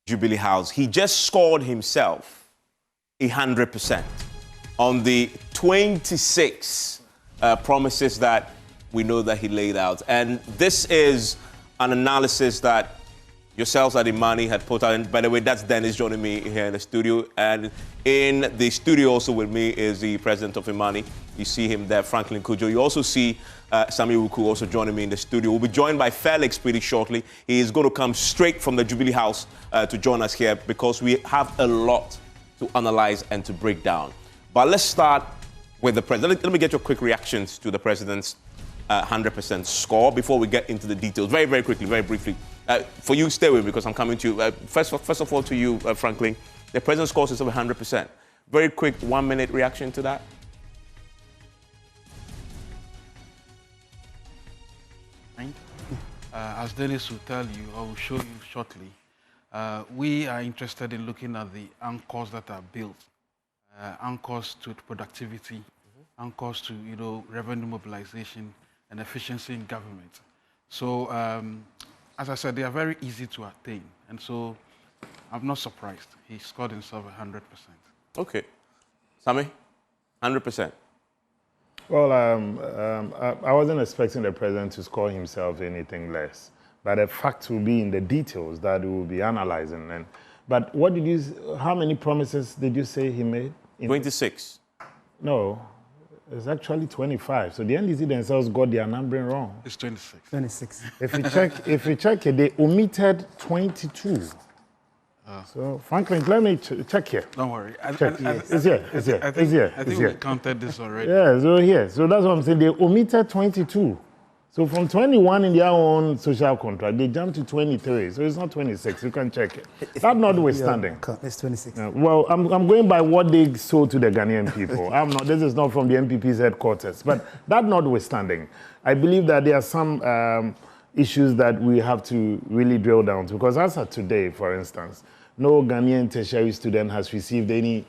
Jubilee House. He just scored himself 100% on the 26 promises that we know that he laid out. And this is an analysis that yourselves at Imani had put out. And by the way, that's Dennis joining me here in the studio. And in the studio also with me is the president of Imani. You see him there, Franklin Kujo. You also see Sami Wuku also joining me in the studio. We'll be joined by Felix pretty shortly. He is going to come straight from the Jubilee House to join us here because we have a lot to analyze and to break down. But let's start with the president. Let me get your quick reactions to the president's 100% score before we get into the details. Very, very quickly, very briefly. For you, stay with me because I'm coming to you. First of all, to you, Franklin, the president scores is over 100%. Very quick 1 minute reaction to that. As Dennis will tell you, I will show you shortly, we are interested in looking at the anchors that are built, anchors to productivity, anchors to revenue mobilization and efficiency in government. So, as I said, they are very easy to attain, and so I'm not surprised. He scored himself 100%. Okay. Sami, 100%. Well, I wasn't expecting the president to score himself anything less. But the fact will be in the details that we will be analyzing. But what did you? How many promises did you say he made? 26. No, it's actually 25. So the NDC themselves got their numbering wrong. It's 26. 26. If you check it, they omitted 22. So, Franklin, let me check here. Don't worry. It's here. I think we counted this already. Yeah, so here. So that's what I'm saying. They omitted 22. So from 21 in their own social contract, they jumped to 23. So it's not 26. You can check it. That notwithstanding. It's 26. Well, I'm going by what they sold to the Ghanaian people. This is not from the MPP's headquarters. But that notwithstanding, I believe that there are some issues that we have to really drill down to. Because as of today, for instance, no Ghanaian tertiary student has received any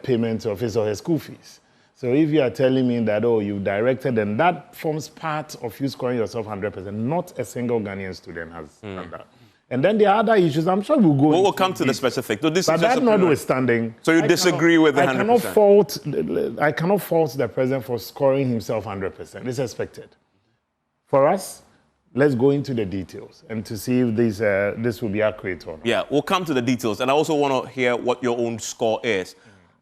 payment of his or her school fees. So if you are telling me that, oh, you directed, and that forms part of you scoring yourself 100%, not a single Ghanaian student has done that. And then there are other issues. I'm sure we'll go. We'll come to the specific. So this but is that notwithstanding, so you disagree with the 100%? I cannot fault the president for scoring himself 100%. It's expected. For us, let's go into the details and to see if this will be accurate or not. Yeah, we'll come to the details. And I also want to hear what your own score is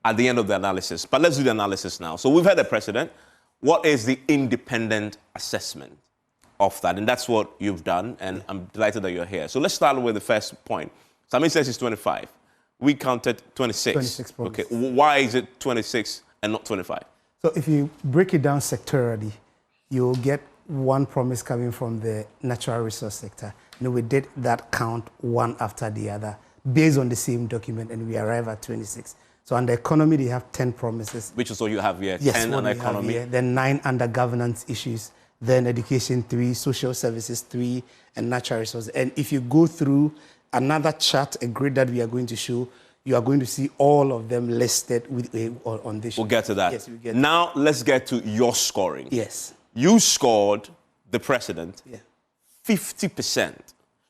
at the end of the analysis. But let's do the analysis now. So we've had the president. What is the independent assessment of that? And that's what you've done. And I'm delighted that you're here. So let's start with the first point. Sami says it's 25. We counted 26. 26 promises. Okay, why is it 26 and not 25? So if you break it down sectorally, you'll get one promise coming from the natural resource sector. We did that count one after the other based on the same document, and we arrive at 26. So under economy, they have 10 promises. Which is what you have here, yes, 10 under economy. Here, then 9 under governance issues, then education 3, social services 3, and natural resources. And if you go through another chart, a grid that we are going to show, you are going to see all of them listed on this. We'll get to that. Yes, we'll get now, let's get to your scoring. Yes. You scored the president 50%.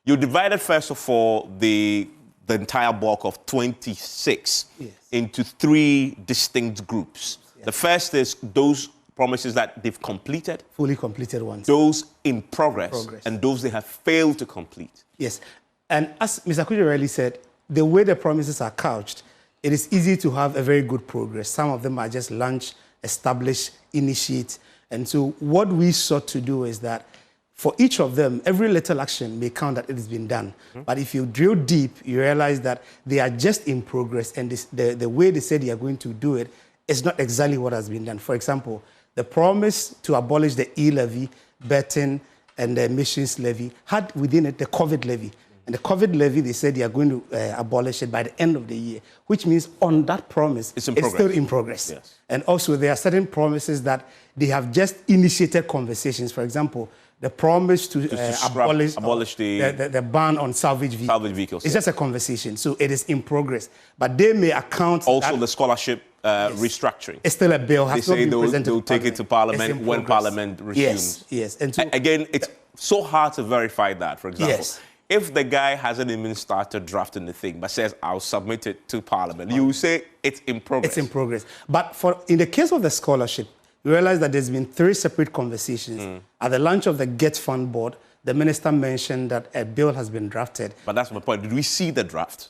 You divided, first of all, the entire block of 26 into 3 distinct groups. Yes. The first is those promises that they've completed. Fully completed ones. Those in progress. And those they have failed to complete. Yes. And as Mr. Kujo rightly said, the way the promises are couched, it is easy to have a very good progress. Some of them are just launch, establish, initiate. And so what we sought to do is that for each of them, every little action may count that it has been done. But if you drill deep, you realize that they are just in progress, and the way they said they are going to do it is not exactly what has been done. For example, the promise to abolish the e-levy, betting, and the emissions levy had within it the COVID levy. And the COVID levy, they said they are going to abolish it by the end of the year, which means on that promise, it's still in progress. Yes. And also, there are certain promises that they have just initiated conversations. For example, the promise to abolish the ban on salvage vehicles. It's just a conversation, so it is in progress. But they may account also the scholarship restructuring. It's still a bill. They say they'll take it to Parliament when Parliament resumes. Yes. And so, again, it's so hard to verify that. For example, if the guy hasn't even started drafting the thing, but says, I'll submit it to Parliament, you will say it's in progress. It's in progress. But in the case of the scholarship, you realize that there's been 3 separate conversations. At the launch of the Get Fund Board, the minister mentioned that a bill has been drafted. But that's my point. Did we see the draft?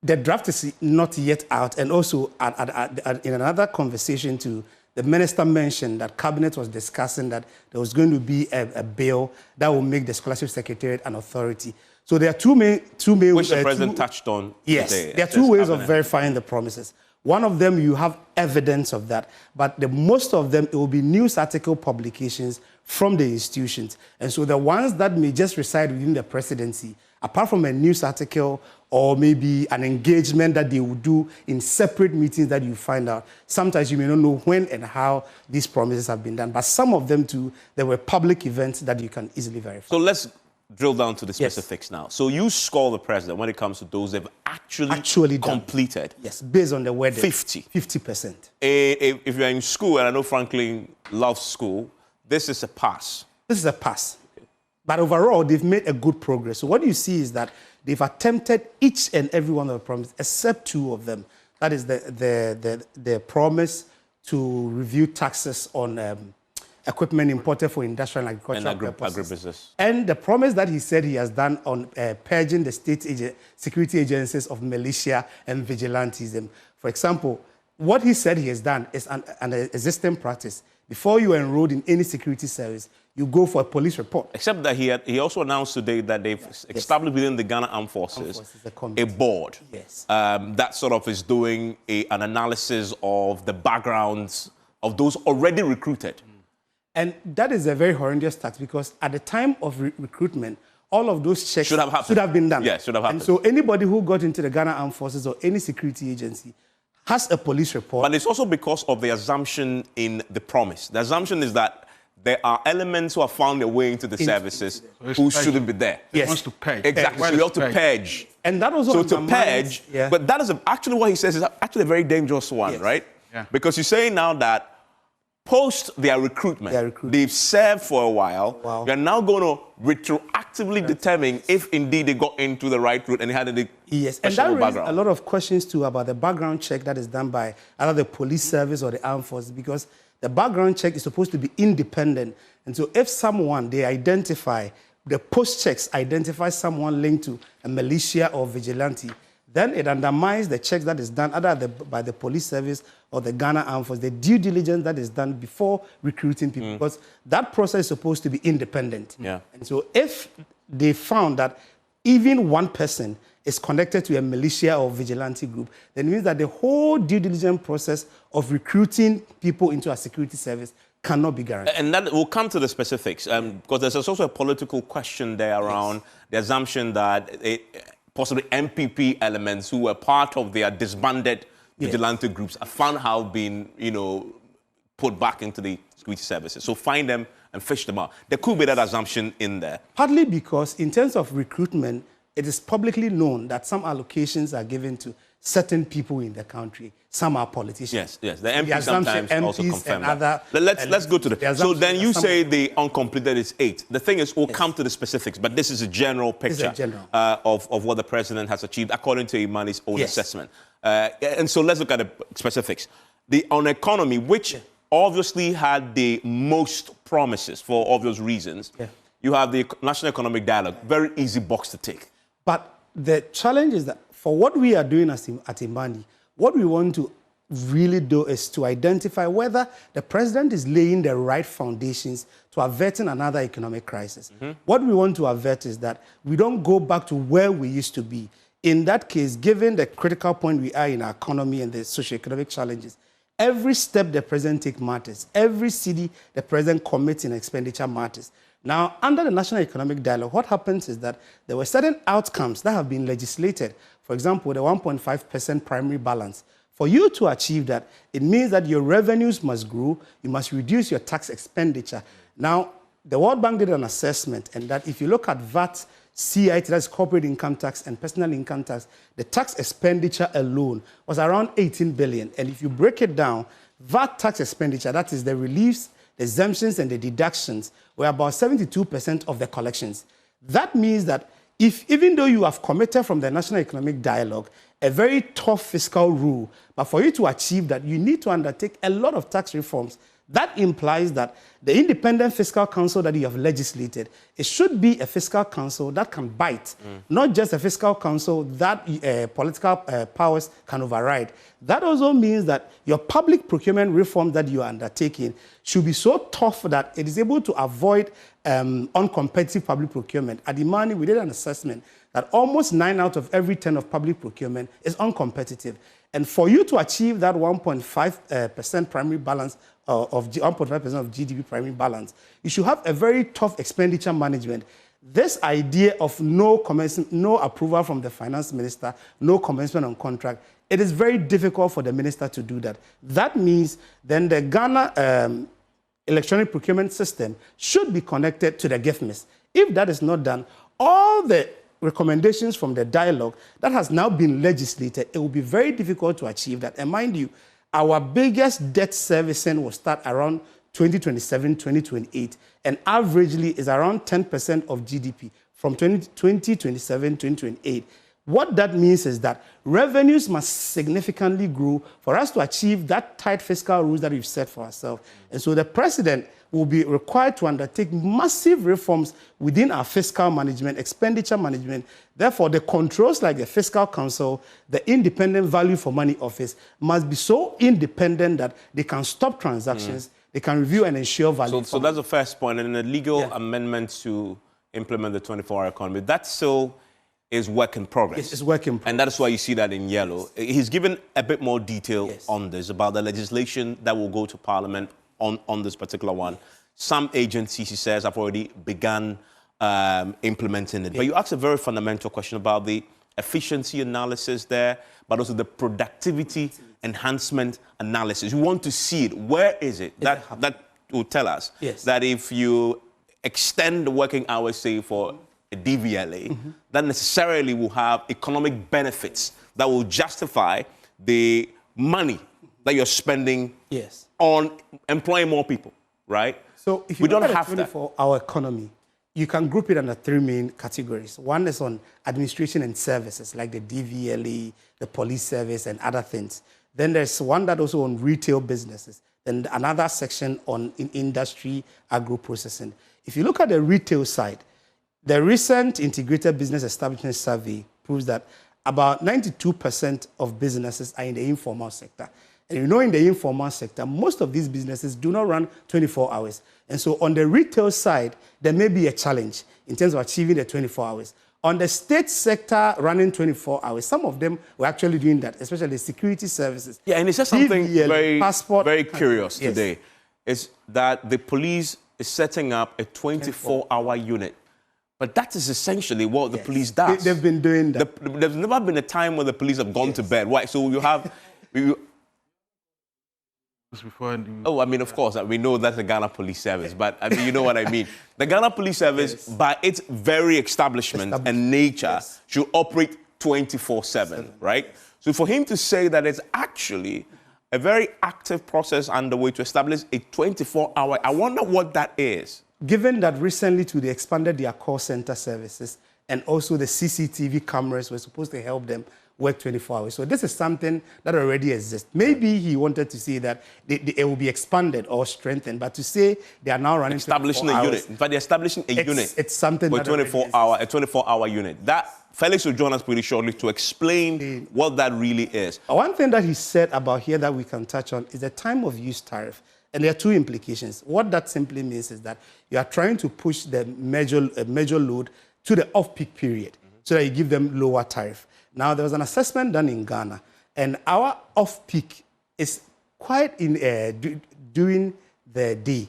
The draft is not yet out. And also, in another conversation too, the minister mentioned that Cabinet was discussing that there was going to be a bill that will make the Scholarship Secretariat an authority. So there are two main which the president touched on. Yes, today, there are 2 ways of verifying the promises. One of them, you have evidence of that, but most of them, it will be news article publications from the institutions. And so the ones that may just reside within the presidency, apart from a news article or maybe an engagement that they will do in separate meetings that you find out, sometimes you may not know when and how these promises have been done. But some of them too, there were public events that you can easily verify. So let's drill down to the specifics now. So you score the president when it comes to those that have actually completed. Yes, based on the word 50%. If you're in school, and I know Franklin loves school, this is a pass. This is a pass. But overall, they've made a good progress. So what you see is that they've attempted each and every one of the promises, except 2 of them. That is the promise to review taxes on equipment imported for industrial and agricultural purposes. Agribusiness. And the promise that he said he has done on purging the state security agencies of militia and vigilantism. For example, what he said he has done is an existing practice. Before you enrolled in any security service, you go for a police report. Except that he also announced today that they've established within the Ghana Armed Forces a board that sort of is doing an analysis of the backgrounds of those already recruited. And that is a very horrendous tax because at the time of recruitment, all of those checks should have been done. Yeah, should have happened. And so anybody who got into the Ghana Armed Forces or any security agency has a police report. But it's also because of the assumption in the promise. The assumption is that there are elements who have found their way into the services who shouldn't be there. He wants to purge. Exactly. So you have to purge. And that was to purge. But that is actually what he says is actually a very dangerous one, right? Yeah. Because you're saying now that post their recruitment, they've served for a while. Wow. You're now going to retroactively determine if indeed they got into the right route and had a and that raised a lot of questions too about the background check that is done by either the police service or the armed forces, because the background check is supposed to be independent. And so if someone, the post checks identify someone linked to a militia or vigilante, then it undermines the checks that is done either by the police service or the Ghana Armed Forces, the due diligence that is done before recruiting people, because that process is supposed to be independent. Yeah. And so if they found that even one person is connected to a militia or vigilante group, then it means that the whole due diligence process of recruiting people into a security service cannot be guaranteed. And that will come to the specifics, because there's also a political question there around the assumption that possibly MPP elements who were part of their disbanded vigilante groups are found have been, put back into the security services. So find them and fish them out. There could be that assumption in there. Partly because in terms of recruitment, it is publicly known that some allocations are given to certain people in the country. Some are politicians. Yes. The MPs sometimes also confirm that. Let's go to so then you say the uncompleted is 8. The thing is, we'll come to the specifics, but this is a general picture of what the president has achieved according to Imani's own assessment. And so let's look at the specifics. On economy, which obviously had the most promises for obvious reasons, you have the National Economic Dialogue, very easy box to tick. But the challenge is that for what we are doing at Imani, what we want to really do is to identify whether the president is laying the right foundations to averting another economic crisis. What we want to avert is that we don't go back to where we used to be. In that case, given the critical point we are in our economy and the socioeconomic challenges, every step the president takes matters. Every city the president commits in expenditure matters. Now, under the National Economic Dialogue, what happens is that there were certain outcomes that have been legislated. For example, the 1.5% primary balance. For you to achieve that, it means that your revenues must grow, you must reduce your tax expenditure. Now, the World Bank did an assessment, and that if you look at VAT, CIT, that's corporate income tax, and personal income tax, the tax expenditure alone was around 18 billion. And if you break it down, VAT tax expenditure, that is the reliefs, the exemptions, and the deductions, were about 72% of the collections. That means that even though you have committed from the National Economic Dialogue a very tough fiscal rule, but for you to achieve that, you need to undertake a lot of tax reforms. That implies that the Independent Fiscal Council that you have legislated, it should be a fiscal council that can bite, not just a fiscal council that political powers can override. That also means that your public procurement reform that you are undertaking should be so tough that it is able to avoid uncompetitive public procurement. At Imani, we did an assessment that almost 9 out of every 10 of public procurement is uncompetitive. And for you to achieve that 1.5% primary balance of 1.5% of GDP primary balance, you should have a very tough expenditure management. This idea of no approval from the finance minister, no commencement on contract, it is very difficult for the minister to do that. That means then the Ghana electronic procurement system should be connected to the GIFMIS. If that is not done, all the recommendations from the dialogue that has now been legislated, it will be very difficult to achieve that. And mind you, our biggest debt servicing will start around 2027, 2028, and averagely is around 10% of GDP from 2027, 2028. What that means is that revenues must significantly grow for us to achieve that tight fiscal rules that we've set for ourselves. And so the president will be required to undertake massive reforms within our fiscal management, expenditure management. Therefore, the controls like the Fiscal Council, the Independent Value for Money Office must be so independent that they can stop transactions, they can review and ensure value. So that's the first point. And the legal amendment to implement the 24-hour economy, that still is work in progress. Yes, it's work in progress. And that's why you see that in yellow. He's given a bit more detail on this, about the legislation that will go to Parliament on this particular one. Some agencies, he says, have already begun implementing it. But you asked a very fundamental question about the efficiency analysis there, but also the productivity enhancement analysis. We want to see it. Where is it? That will tell us that if you extend the working hours, say, for a DVLA, that necessarily will have economic benefits that will justify the money that you're spending on employing more people, right? So if you look at the 24-hour economy, you can group it under 3 main categories. One is on administration and services, like the DVLA, the police service, and other things. Then there's one that also on retail businesses. Then another section on industry, agro-processing. If you look at the retail side, the recent Integrated Business Establishment Survey proves that about 92% of businesses are in the informal sector. And you know, in the informal sector, most of these businesses do not run 24 hours. And so on the retail side, there may be a challenge in terms of achieving the 24 hours. On the state sector running 24 hours, some of them were actually doing that, especially the security services. Yeah, and it says something very curious today, is that the police is setting up a 24-hour unit. But that is essentially what the police does. They've been doing that. There's never been a time when the police have gone to bed. Right? So you have... I mean, of course, we know that's the Ghana Police Service, but I mean, you know what I mean. The Ghana Police Service, by its very establishment and nature, should operate 24/7, right? So for him to say that it's actually a very active process underway to establish a 24-hour, I wonder what that is. Given that recently they expanded their call center services, and also the CCTV cameras were supposed to help them work 24 hours. So this is something that already exists. Maybe he wanted to see that it will be expanded or strengthened, but to say they are now running establishing a unit. In fact, they're establishing a unit. It's something with that a 24-hour unit. That Felix will join us pretty shortly to explain what that really is. One thing that he said about here that we can touch on is the time of use tariff. And there are 2 implications. What that simply means is that you are trying to push the major load to the off-peak period so that you give them lower tariff. Now, there was an assessment done in Ghana, and our off-peak is quite during the day.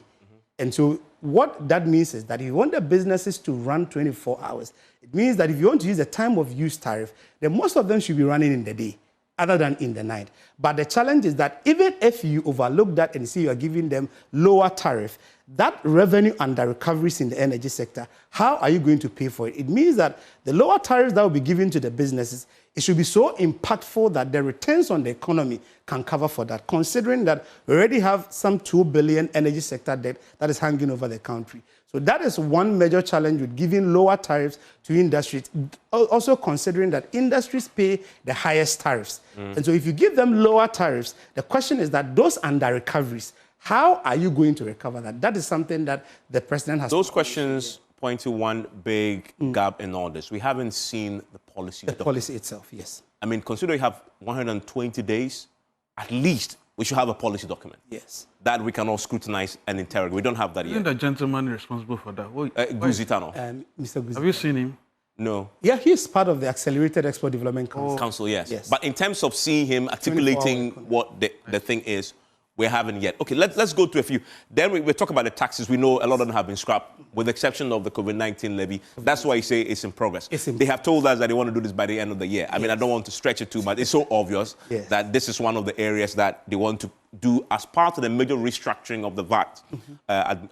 And so what that means is that if you want the businesses to run 24 hours, it means that if you want to use the time of use tariff, then most of them should be running in the day, other than in the night. But the challenge is that even if you overlook that and see you are giving them lower tariff, that revenue under recoveries in the energy sector, how are you going to pay for it? It means that the lower tariffs that will be given to the businesses, it should be so impactful that the returns on the economy can cover for that, considering that we already have some 2 billion energy sector debt that is hanging over the country. So that is one major challenge with giving lower tariffs to industries, also considering that industries pay the highest tariffs. And so if you give them lower tariffs, the question is that those under recoveries, how are you going to recover that? That is something that the president has... Those questions point to one big gap in all this. We haven't seen the policy. The policy itself, yes. I mean, consider you have 120 days, at least we should have a policy document. Yes. That we can all scrutinize and interrogate. We don't have that Isn't yet. the gentleman responsible for that? Guzitano. Mr. Guzitano. Have you seen him? No. Yeah, he's part of the Accelerated Export Development Council. Council, yes. Yes. But in terms of seeing him articulating what the thing is, we haven't yet. Okay, let's go to a few. Then we talk about the taxes. We know a lot of them have been scrapped, with the exception of the COVID-19 levy. That's why I say it's in progress. They have told us that they want to do this by the end of the year. I mean, I don't want to stretch it too much. It's so obvious that this is one of the areas that they want to do as part of the major restructuring of the VAT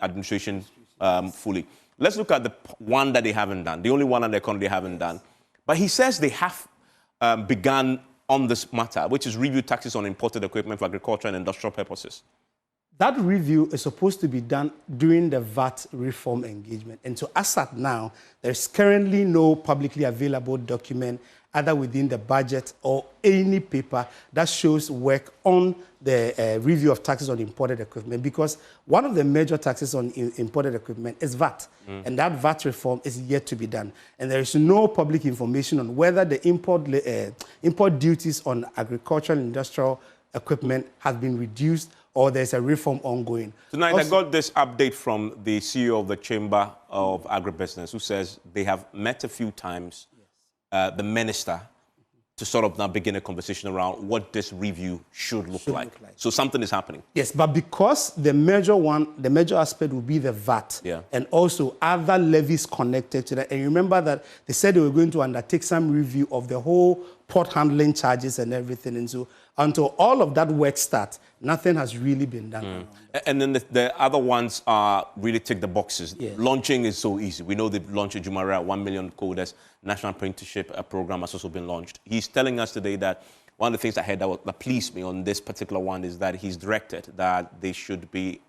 administration fully. Let's look at the one that they haven't done, the only one on the economy they haven't done. But he says they have begun on this matter, which is review taxes on imported equipment for agricultural and industrial purposes. That review is supposed to be done during the VAT reform engagement. And so as at now, there's currently no publicly available document either within the budget or any paper that shows work on the review of taxes on imported equipment, because one of the major taxes on imported equipment is VAT, and that VAT reform is yet to be done. And there is no public information on whether the import duties on agricultural and industrial equipment has been reduced or there's a reform ongoing. Tonight, also, I got this update from the CEO of the Chamber of Agribusiness, who says they have met a few times, the minister, to sort of now begin a conversation around what this review should look like. So something is happening. Yes, but because the major aspect will be the VAT, and also other levies connected to that. And remember that they said they were going to undertake some review of the whole port handling charges and everything. And so until all of that work starts, nothing has really been done. And then the other ones are really tick the boxes. Launching is so easy. We know they've launched a Jumara 1 million coders national apprenticeship program has also been launched. He's telling us today that one of the things I heard that pleased me on this particular one is that he's directed that they should be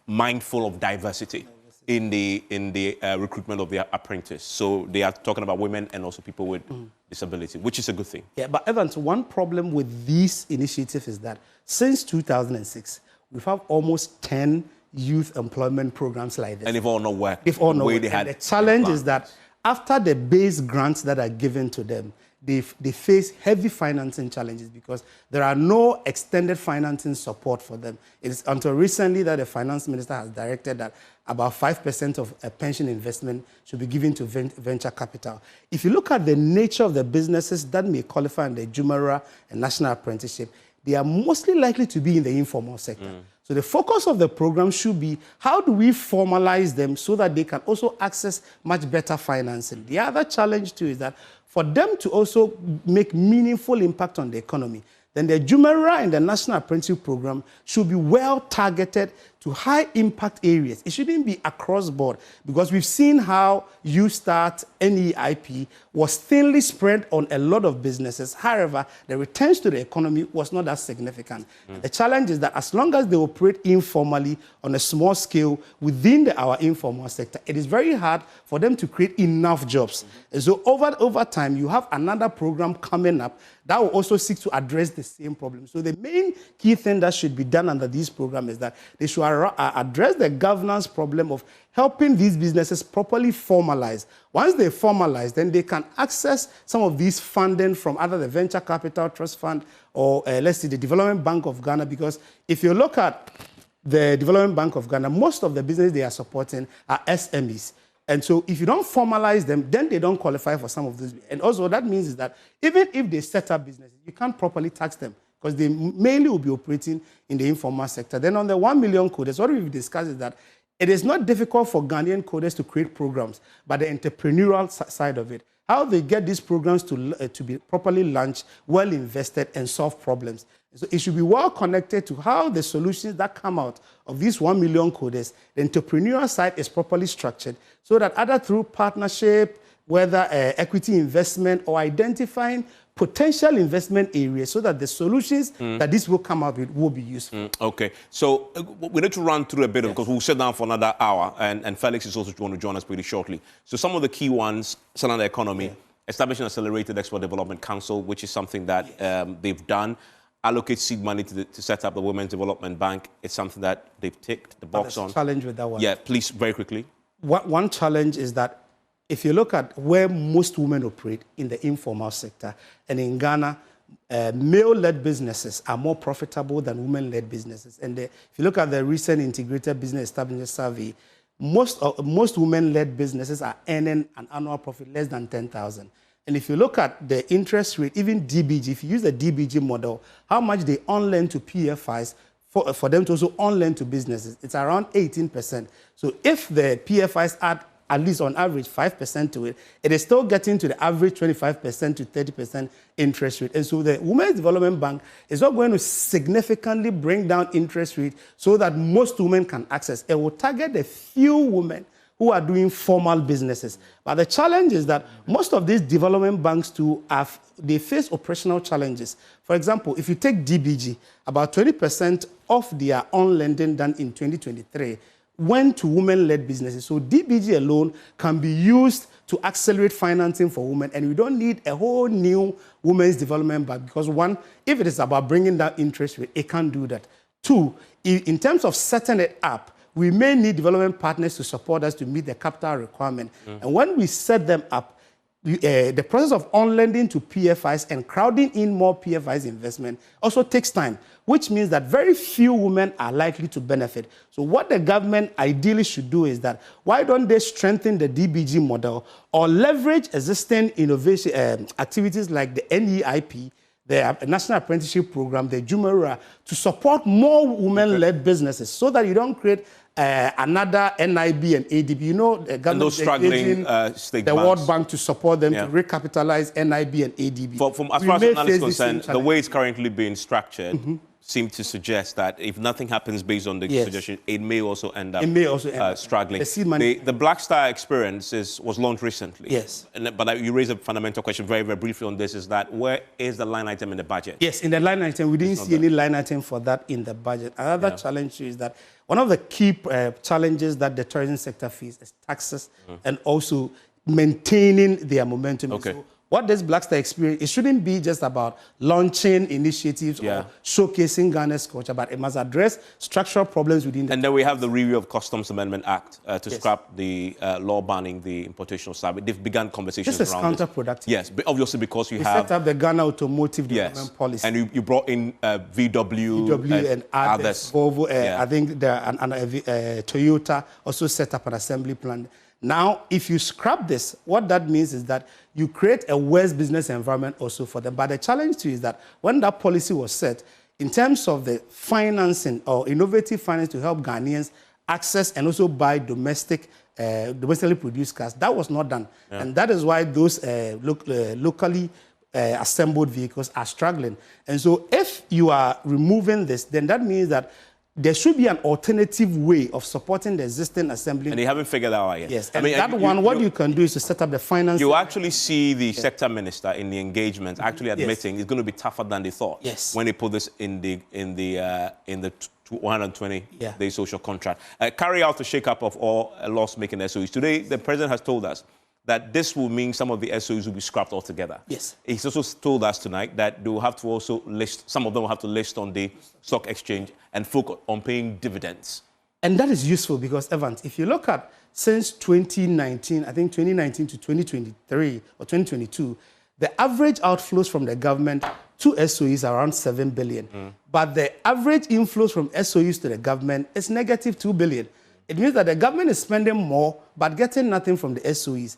mindful of diversity in the recruitment of their apprentice. So they are talking about women and also people with disability, which is a good thing. Yeah, but Evans, one problem with these initiatives is that since 2006, we've had almost 10 youth employment programs like this. And they've all not worked. They've all not worked. And the challenge is that after the base grants that are given to them, they face heavy financing challenges because there are no extended financing support for them. It is until recently that the finance minister has directed that about 5% of a pension investment should be given to venture capital. If you look at the nature of the businesses that may qualify in the Jumara and National Apprenticeship, they are mostly likely to be in the informal sector. So the focus of the program should be how do we formalize them so that they can also access much better financing. The other challenge too is that for them to also make meaningful impact on the economy, then the Jumara and the National Apprenticeship Program should be well targeted to high impact areas. It shouldn't be across board because we've seen how YouStart, NEIP was thinly spread on a lot of businesses. However, the returns to the economy was not that significant. The challenge is that as long as they operate informally on a small scale within our informal sector, it is very hard for them to create enough jobs. And so over time, you have another program coming up that will also seek to address the same problem. So the main key thing that should be done under this program is that they should address the governance problem of helping these businesses properly formalize. Once they formalize, then they can access some of these funding from either the Venture Capital Trust Fund or, let's see, the Development Bank of Ghana, because if you look at the Development Bank of Ghana, most of the business they are supporting are SMEs. And so if you don't formalize them, then they don't qualify for some of these. And also that means is that even if they set up businesses, you can't properly tax them because they mainly will be operating in the informal sector. Then on the 1 million coders, what we've discussed is that it is not difficult for Ghanaian coders to create programs, but the entrepreneurial side of it, how they get these programs to be properly launched, well invested, and solve problems. So it should be well connected to how the solutions that come out of these 1 million coders, the entrepreneurial side is properly structured so that either through partnership whether equity investment or identifying potential investment areas so that the solutions that this will come up with will be useful. Okay, so we need to run through a bit because we'll sit down for another hour, and Felix is also going to join us pretty shortly. So some of the key ones, surrounding the economy, establishing an accelerated export development council, which is something that they've done. Allocate seed money to set up the Women's Development Bank. It's something that they've ticked the box on. Challenge with that one. Yeah, please, very quickly. One challenge is that if you look at where most women operate in the informal sector, and in Ghana, male-led businesses are more profitable than women-led businesses. And if you look at the recent Integrated Business Establishment Survey, most women-led businesses are earning an annual profit less than 10,000. And if you look at the interest rate, even DBG, if you use the DBG model, how much they on-lend to PFIs for them to also on-lend to businesses, it's around 18%. So if the PFIs add at least on average 5% to it, it is still getting to the average 25% to 30% interest rate. And so the Women's Development Bank is not going to significantly bring down interest rate so that most women can access. It will target a few women who are doing formal businesses. But the challenge is that most of these development banks too they face operational challenges. For example, if you take DBG, about 20% of their on-lending done in 2023 went to women-led businesses. So DBG alone can be used to accelerate financing for women, and we don't need a whole new women's development bank because one, if it is about bringing down interest rate, it can't do that. Two, in terms of setting it up, we may need development partners to support us to meet the capital requirement. And when we set them up, the process of on-lending to PFIs and crowding in more PFIs investment also takes time, which means that very few women are likely to benefit. So what the government ideally should do is that, why don't they strengthen the DBG model or leverage existing innovation activities like the NEIP, the National Apprenticeship Program, the Jumera, to support more women-led businesses so that you don't create another NIB and ADB. You know, the government and those struggling state the banks. World Bank to support them to recapitalize NIB and ADB. From as far as analysis is concerned, the way it's currently being structured seems to suggest that if nothing happens based on the suggestion, it may also end up struggling. The Black Star experience was launched recently. Yes. But you raise a fundamental question very, very briefly on this, is that where is the line item in the budget? Yes, in the line item, we didn't see any line item for that in the budget. Another challenge is that one of the key challenges that the tourism sector faces is taxes and also maintaining their momentum. Okay. So what this Black Star experience, it shouldn't be just about launching initiatives or showcasing Ghana's culture, but it must address structural problems within the... And then we have the review of Customs Amendment Act to scrap the law banning the importation of cyber. They've begun conversations around this is counterproductive. Yes, but obviously because you have... set up the Ghana Automotive Development Policy. And you brought in VW and others. Volvo, I think Toyota also set up an assembly plant. Now, if you scrap this, what that means is that you create a worse business environment also for them. But the challenge too is that when that policy was set, in terms of the financing or innovative finance to help Ghanaians access and also buy domestically produced cars, that was not done. And that is why those locally assembled vehicles are struggling. And so if you are removing this, then that means that there should be an alternative way of supporting the existing assembly. And you haven't figured that out yet. Yes, and what you can do is to set up the finance. You actually see the sector minister in the engagement actually admitting it's going to be tougher than they thought. Yes. When they put this in the 120-day social contract. Carry out the shake-up of all loss-making SOEs. Today, the president has told us that this will mean some of the SOEs will be scrapped altogether. Yes. He's also told us tonight that they will have to also list, some of them will have to list on the stock exchange and focus on paying dividends. And that is useful because, Evans, if you look at since 2019, I think 2019 to 2023 or 2022, the average outflows from the government to SOEs are around 7 billion. But the average inflows from SOEs to the government is negative 2 billion. It means that the government is spending more but getting nothing from the SOEs.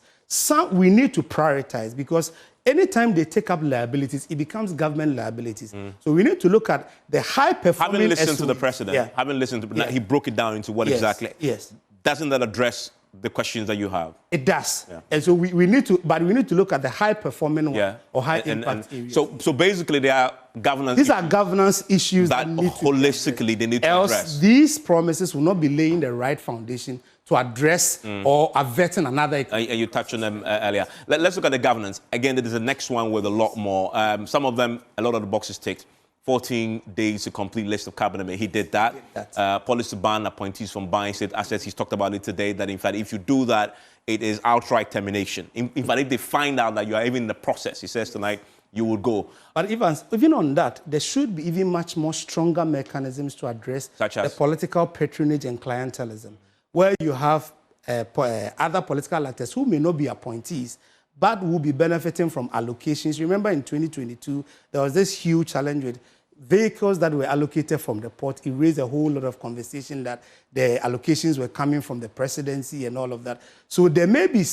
We need to prioritize because anytime they take up liabilities, it becomes government liabilities. So we need to look at the high-performing Having listened SOEs. To the president, having listened to he broke it down into what exactly. Yes. Doesn't that address the questions that you have? It does. And so we need to look at the high-performing one or high-impact areas. So basically, there are governance These are governance issues that need holistically they need to address. address. These promises will not be laying the right foundation to address or averting another. And you touched on them earlier. Let's look at the governance. Again, there's the next one with a lot more. Some of them, a lot of the boxes ticked. 14 days to complete list of cabinet. He did that. Policy to ban appointees from buying state assets. He's talked about it today, that in fact, if you do that, it is outright termination. In fact, if they find out that you are even in the process, he says tonight, you would go. But even on that, there should be even much more stronger mechanisms to address the political patronage and clientelism, where you have other political actors who may not be appointees, but will be benefiting from allocations. Remember in 2022, there was this huge challenge with vehicles that were allocated from the port. It raised a whole lot of conversation that the allocations were coming from the presidency and all of that. So there may be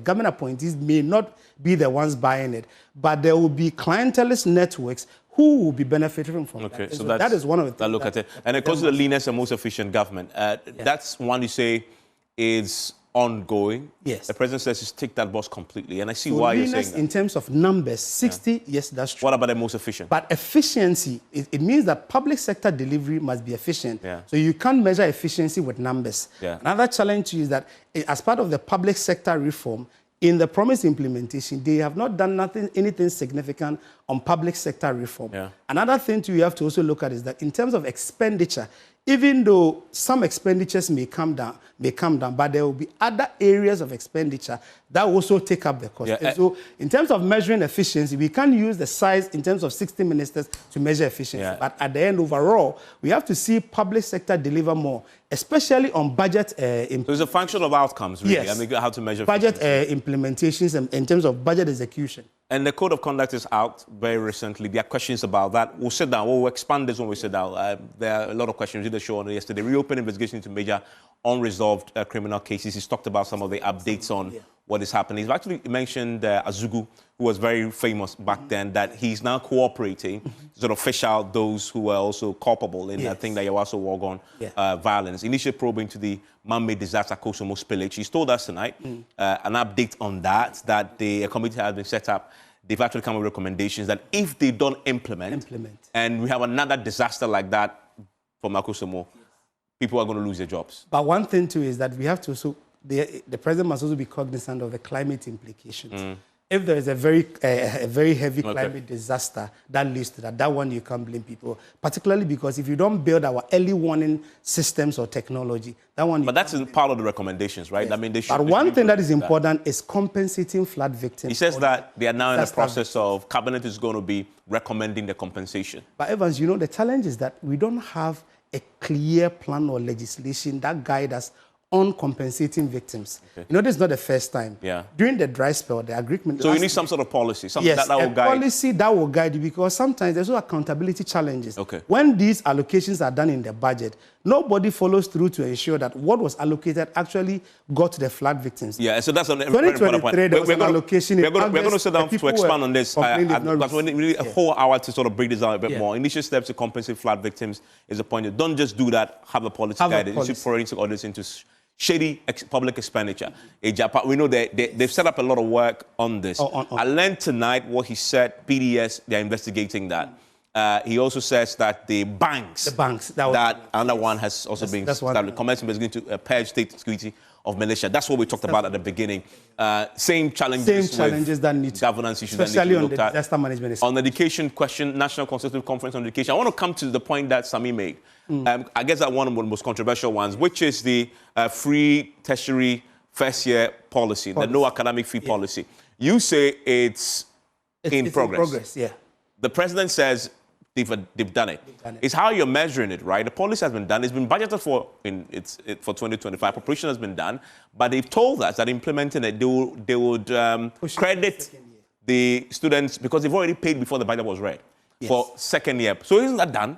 government appointees may not be the ones buying it, but there will be clientelist networks who will be benefiting from that. So that is one of the things. Look at it. And it goes to the leanest and most efficient government. That's one you say is ongoing. Yes. The president says he's ticked that box completely. And I see why you're saying that. In terms of numbers, 60, yes, that's true. What about the most efficient? But efficiency, it means that public sector delivery must be efficient. Yeah. So you can't measure efficiency with numbers. Yeah. Another challenge is that as part of the public sector reform, in the promise implementation, they have not done anything significant on public sector reform. Yeah. Another thing you have to also look at is that in terms of expenditure, even though some expenditures may come down, but there will be other areas of expenditure that also take up the cost. And so in terms of measuring efficiency, we can't use the size in terms of 60 ministers to measure efficiency. Yeah. But at the end, overall, we have to see public sector deliver more, especially on budget. So it's a function of outcomes, really. Yes. I mean, how to measure budget implementations and in terms of budget execution. And the code of conduct is out very recently. There are questions about that. We'll sit down. We'll expand this when we sit down. There are a lot of questions. We did a show on it yesterday. Reopen investigation into major unresolved criminal cases. He's talked about some of the updates on what is happening. He's actually mentioned Azugu, who was very famous back then, that he's now cooperating to sort of fish out those who were also culpable in that thing that you also work on violence. Initial probe into the man-made disaster Kosomo spillage. He's told us tonight an update on that the committee has been set up. They've actually come with recommendations that if they don't implement, and we have another disaster like that for Kosomo, people are going to lose their jobs. But one thing too is that we have to also, the president must also be cognizant of the climate implications. If there is a very heavy climate disaster that leads to that one you can't blame people, particularly because if you don't build our early warning systems or technology, that one. But that's part of the recommendations, right? Yes. I mean, they should. But one thing that is important is compensating flood victims. He says that they are now in the process of cabinet is going to be recommending the compensation. But Evans, you know, the challenge is that we don't have a clear plan or legislation that guide us on compensating victims. You know, this is not the first time. During the dry spell, the agreement... So you need some sort of policy, something that will guide... policy that will guide you, because sometimes there's also accountability challenges. When these allocations are done in the budget, nobody follows through to ensure that what was allocated actually got to the flood victims. Yeah, so that's an 2023, there was an allocation. We're going to sit down to expand on this. Because we need a whole hour to sort of break this down a bit more. Initial steps to compensate flood victims is a point. Don't just do that, have a policy guidance. You should forensic audits into shady public expenditure. We know they've set up a lot of work on this. I learned tonight what he said, PDS, they're investigating that. He also says that the banks, that another one has also been established. Commerce is going to purge state security of militia. That's what we talked about at the beginning. Same challenges that need governance issues, especially on the disaster management. On the education question, National Consultative Conference on Education. I want to come to the point that Sami made. I guess that one of the most controversial ones, which is the free tertiary first year policy, the no academic fee policy. You say it's in progress. The president says they've done it. It's how you're measuring it, right? The policy has been done. It's been budgeted for for 2025. Preparation has been done, but they've told us that implementing it, they would credit the students because they've already paid before the budget was read for second year. So isn't that done?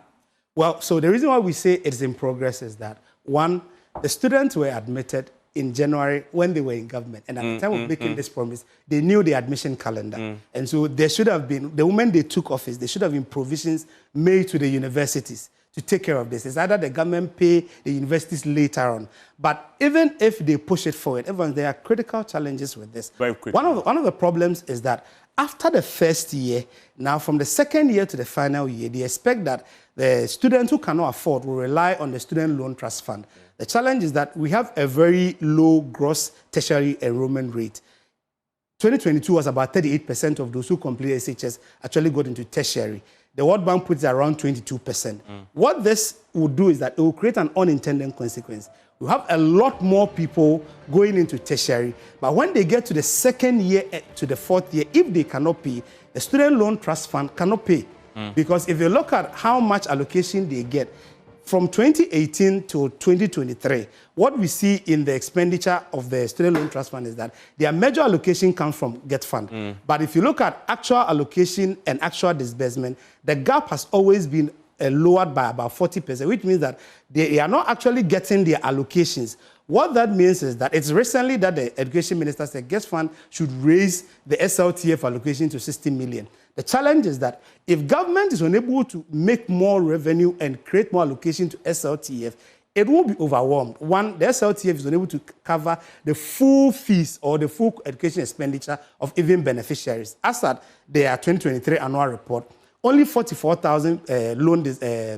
Well, so the reason why we say it's in progress is that, one, the students were admitted in January when they were in government. And at the time of making this promise, they knew the admission calendar. And so there should have been, the moment they took office, there should have been provisions made to the universities to take care of this. It's either the government pay the universities later on. But even if they push it forward, there are critical challenges with this. Very critical. One of the problems is that after the first year, now from the second year to the final year, they expect that the students who cannot afford will rely on the student loan trust fund. The challenge is that we have a very low gross tertiary enrollment rate. 2022 was about 38% of those who completed SHS actually got into tertiary. The World Bank puts it around 22%. What this will do is that it will create an unintended consequence. We have a lot more people going into tertiary, but when they get to the second year to the fourth year, if they cannot pay, the Student Loan Trust Fund cannot pay. Because if you look at how much allocation they get, from 2018 to 2023, what we see in the expenditure of the Student Loan Trust Fund is that their major allocation comes from Get Fund. But if you look at actual allocation and actual disbursement, the gap has always been lowered by about 40%, which means that they are not actually getting their allocations. What that means is that it's recently that the Education Minister said Get Fund should raise the SLTF allocation to 60 million. The challenge is that if government is unable to make more revenue and create more allocation to SLTF, it will be overwhelmed. One, the SLTF is unable to cover the full fees or the full education expenditure of even beneficiaries. As at their 2023 annual report, only 44,000 loan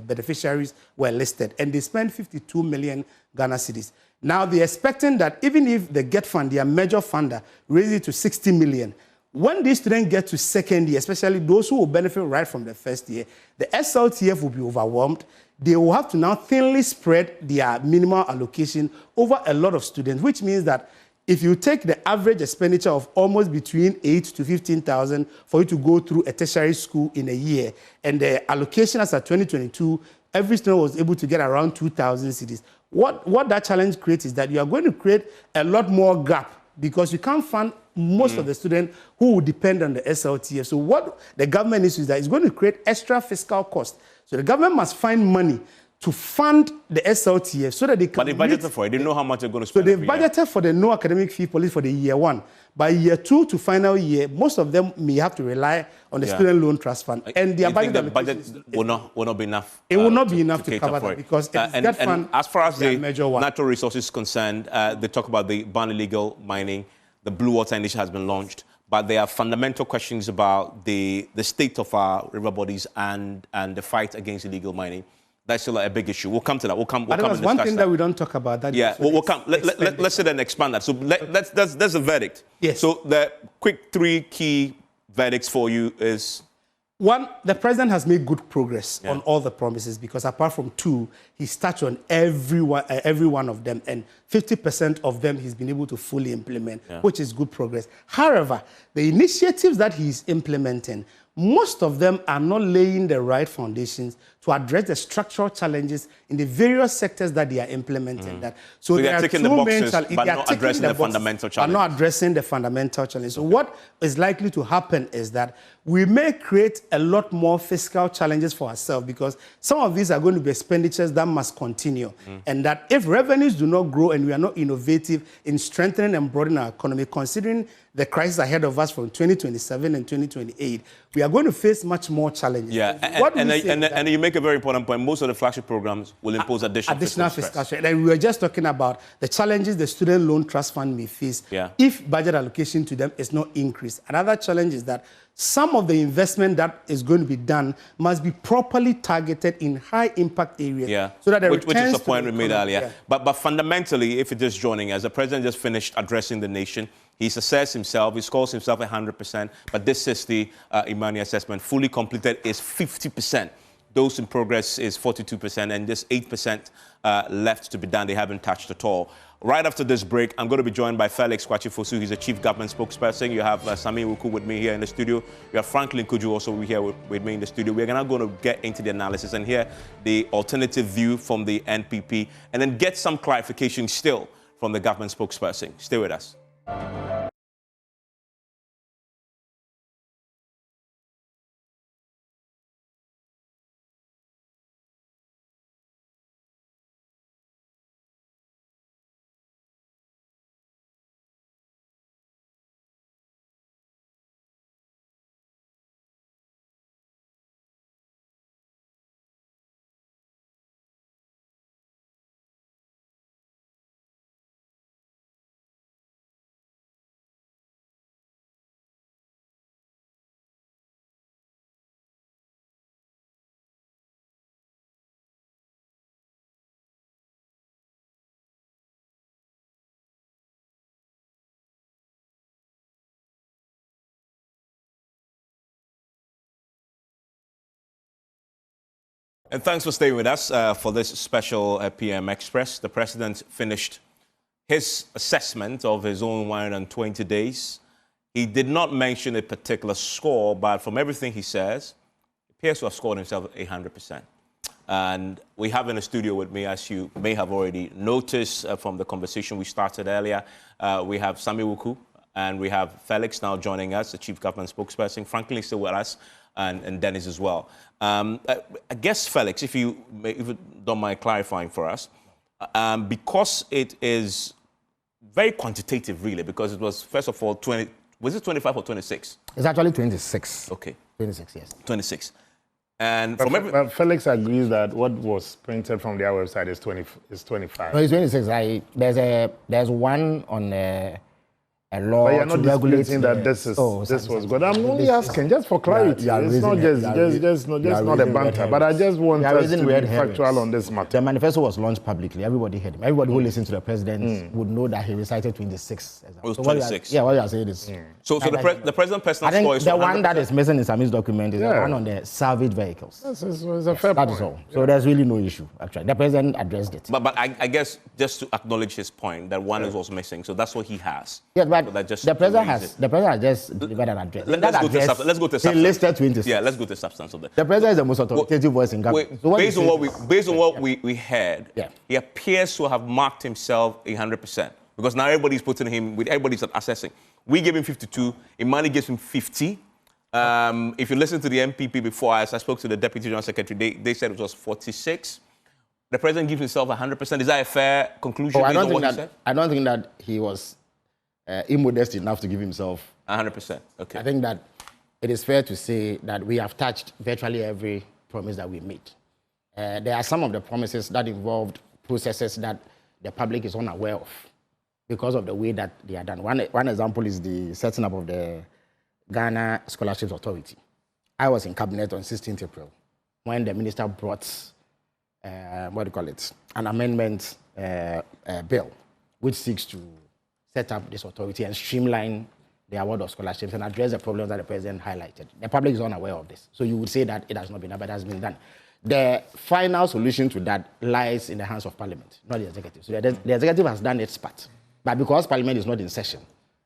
beneficiaries were listed, and they spent 52 million Ghana cedis. Now, they're expecting that even if the Get Fund, their major funder, raises it to 60 million, when these students get to second year, especially those who will benefit right from the first year, the SLTF will be overwhelmed. They will have to now thinly spread their minimal allocation over a lot of students, which means that if you take the average expenditure of almost between 8 to 15,000 for you to go through a tertiary school in a year, and the allocation as of 2022, every student was able to get around 2,000 cedis. What that challenge creates is that you are going to create a lot more gap because you can't fund most of the students who will depend on the SLTF. So what the government needs to do is that it's going to create extra fiscal cost. So the government must find money to fund the SLTF so that they can... But they budgeted for it. They know how much they're going to spend. So they budgeted for the no academic fee policy for the year one. By year two to final year, most of them may have to rely on the Student Loan Trust Fund. And their budget will not be enough. It will not be enough to cover that because that fund, as far as the major one. natural resources is concerned, they talk about the ban illegal mining. The Blue Water Initiative has been launched, but there are fundamental questions about the state of our river bodies and the fight against illegal mining. That's still a big issue. We'll come to that. We'll come and discuss one thing that we don't talk about. That yeah, we'll come. Let's sit and expand that. So that's a verdict. Yes. So the quick three key verdicts for you is... One, the president has made good progress on all the promises because apart from two, he's touched on every one of them, and 50% of them he's been able to fully implement, which is good progress. However, the initiatives that he's implementing, most of them are not laying the right foundations to address the structural challenges in the various sectors that they are implementing. So they are ticking the boxes, but not addressing the fundamental challenge. Not addressing the fundamental challenge. So what is likely to happen is that we may create a lot more fiscal challenges for ourselves because some of these are going to be expenditures that must continue. And that if revenues do not grow and we are not innovative in strengthening and broadening our economy, considering the crisis ahead of us from 2027 and 2028, we are going to face much more challenges. Yeah, and you make a very important point. Most of the flagship programs will impose additional fiscal stress. And we were just talking about the challenges the Student Loan Trust Fund may face if budget allocation to them is not increased. Another challenge is that some of the investment that is going to be done must be properly targeted in high-impact areas. So that which is the point we made earlier. But fundamentally, if you're just joining us, the president just finished addressing the nation. He's assessed himself. He scores himself 100%. But this is the Imani assessment. Fully completed is 50%. Those in progress is 42%, and just 8% left to be done. They haven't touched at all. Right after this break, I'm going to be joined by Felix Kwachifosu. He's a chief government spokesperson. You have Sami Wuku with me here in the studio. You have Franklin Kuju also here with me in the studio. We're now going to get into the analysis and hear the alternative view from the NPP, and then get some clarification still from the government spokesperson. Stay with us. And thanks for staying with us for this special PM Express. The president finished his assessment of his own 120 days. He did not mention a particular score, but from everything he says, he appears to have scored himself 100%. And we have in the studio with me, as you may have already noticed from the conversation we started earlier, we have Sami Wuku and we have Felix now joining us, the Chief Government Spokesperson. Franklin is still with us, and Dennis as well. I guess, Felix, if you don't mind clarifying for us, because it is very quantitative, really, because it was, first of all, was it 25 or 26? It's actually 26. Okay. 26, yes. 26. And from Felix agrees that what was printed from their website is 25. No, it's 26. There's one on a law but you're not to regulate disputing that this was good. I'm only asking just for clarity. Yeah, it's not just not a banter, but I just want us to be factual on this matter. The manifesto was launched publicly. Everybody heard him. Everybody who listened to the president would know that he recited 26. It was 26. What you are saying is... So the president personal score is the one that is missing in Sami's document is the one on the salvage vehicles. It's a fair point. That is all. So there's really no issue, actually. The president addressed it. But I guess just to acknowledge his point, that one is also missing. So that's what he has. Yes, but the president has just delivered an address. Let's go to substance. He listed 26. Yeah, let's go to the substance of that. The president is the most authoritative voice in government. So based on what we heard, he appears to have marked himself 100%. Because now everybody's putting him, everybody's assessing. We gave him 52, Imani gives him 50. If you listen to the MPP before, as I spoke to the Deputy General Secretary, they said it was 46. The president gives himself 100%. Is that a fair conclusion? I don't think that he was immodest enough to give himself 100%. Okay. I think that it is fair to say that we have touched virtually every promise that we made. There are some of the promises that involved processes that the public is unaware of because of the way that they are done. One example is the setting up of the Ghana Scholarships Authority. I was in cabinet on 16th April when the minister brought, an amendment bill which seeks to set up this authority and streamline the award of scholarships and address the problems that the president highlighted. The public is unaware of this. So you would say that it has not been done, but it has been done. The final solution to that lies in the hands of Parliament, not the executive. So the executive has done its part. But because Parliament is not in session,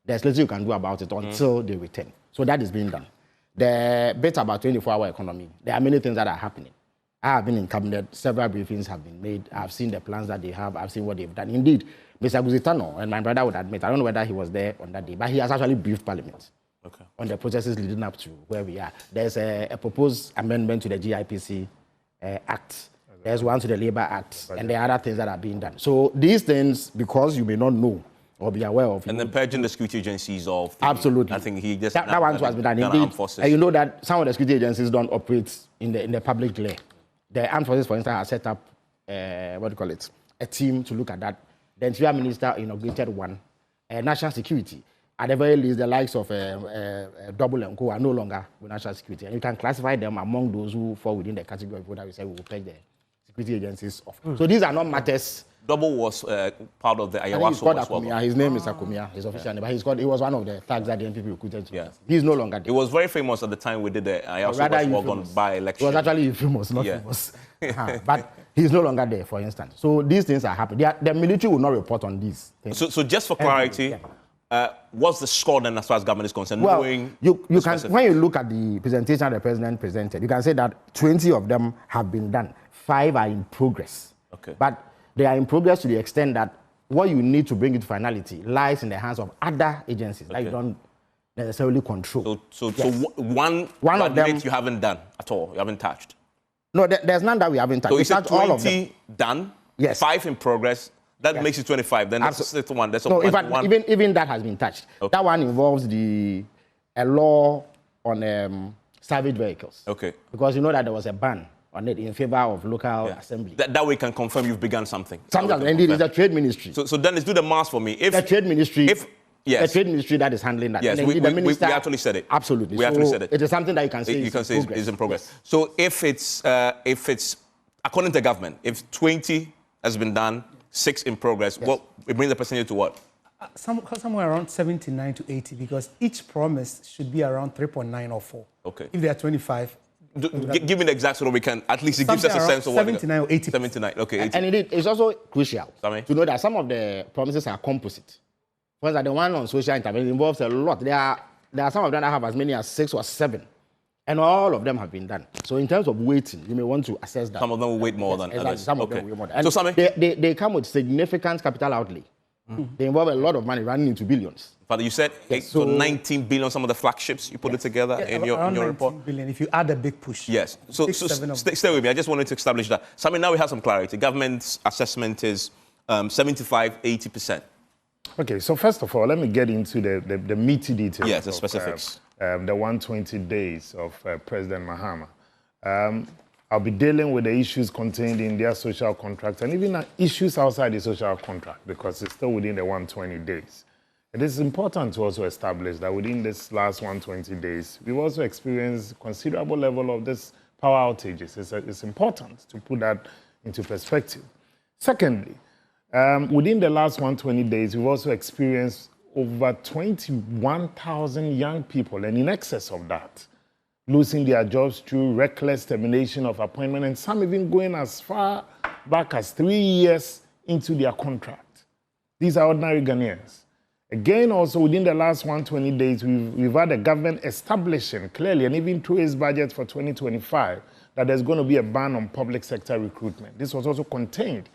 there's little you can do about it until they return. So that is being done. The bit about 24-hour economy, there are many things that are happening. I have been in cabinet, several briefings have been made. I've seen the plans that they have, I've seen what they've done. Indeed, Mr. Guzitano, and my brother would admit, I don't know whether he was there on that day, but he has actually briefed Parliament on the processes leading up to where we are. There's a proposed amendment to the GIPC Act. There's one to the Labour Act, and there are other things that are being done. So these things, because you may not know or be aware of. And then purging the security agencies of... Absolutely. I think he just... That one has been done. Indeed, and you know that some of the security agencies don't operate in the public glare. The armed forces, for instance, have set up, a team to look at that. The Interior Minister inaugurated one. National security. At the very least, the likes of Double and Co are no longer with national security. And you can classify them among those who fall within the category of people that we say we will purge the security agencies off. So these are not matters. Double was part of the Ayawaso as well. His name is Akumia, his official name. But he was one of the thugs that the NPP recruited. Yeah. He's no longer there. He was very famous at the time we did the Ayawaso by-election. He was actually famous, not famous. But he's no longer there, for instance. So these things are happening. The military will not report on these things. So just for clarity, what's the score then as far as government is concerned? Well, you can, when you look at the presentation the president presented, you can say that 20 of them have been done. 5 are in progress. Okay. But they are in progress to the extent that what you need to bring it to finality lies in the hands of other agencies that you don't necessarily control. So one of them you haven't done at all, you haven't touched? No, there's none that we haven't touched. So it's 20 all of them. done, yes. 5 in progress, that makes it 25, then that's the one. That's no, in fact, even that has been touched. Okay. That one involves a law on salvage vehicles. Okay. Because you know that there was a ban on it in favor of local assembly. That way can confirm you've begun something. Something, indeed, it's the trade ministry. So then let's do the math for me. If the trade ministry, yes. The trade ministry that is handling that. Yes, we actually said it. Absolutely. We actually said it. It is something that you can say is in progress. Yes. So if it's according to government, if 20 has been done, 6 in progress, what it brings the percentage to what? Somewhere around 79 to 80, because each promise should be around 3.9 or 4. Okay. If there are 25, Give me the exact so that we can, at least it gives us a sense of what... 79 or 80. 79, okay, 80. And it's also crucial Sorry? to know that some of the promises are composite. For instance, the one on social intervention involves a lot. There are some of them that have as many as 6 or 7. And all of them have been done. So in terms of weighting, you may want to assess that. Some of them will weight more than exactly. others. Some of them will weight more. And so, they come with significant capital outlay. They involve a lot of money running into billions. Father, you said 19 billion, some of the flagships, you put it together in your report? Billion, if you add a big push. Yes. So stay with me. I just wanted to establish that. So, now we have some clarity. Government's assessment is 75, 80%. Okay, so first of all, let me get into the meaty details. Yes, the specifics. The 120 days of President Mahama. I'll be dealing with the issues contained in their social contract and even issues outside the social contract because it's still within the 120 days. It is important to also establish that within this last 120 days, we've also experienced considerable level of this power outages. It's important to put that into perspective. Secondly, within the last 120 days, we've also experienced over 21,000 young people, and in excess of that, losing their jobs through reckless termination of appointment, and some even going as far back as 3 years into their contract. These are ordinary Ghanaians. Again, also within the last 120 days, we've had a government establishing clearly, and even through its budget for 2025, that there's going to be a ban on public sector recruitment. This was also contained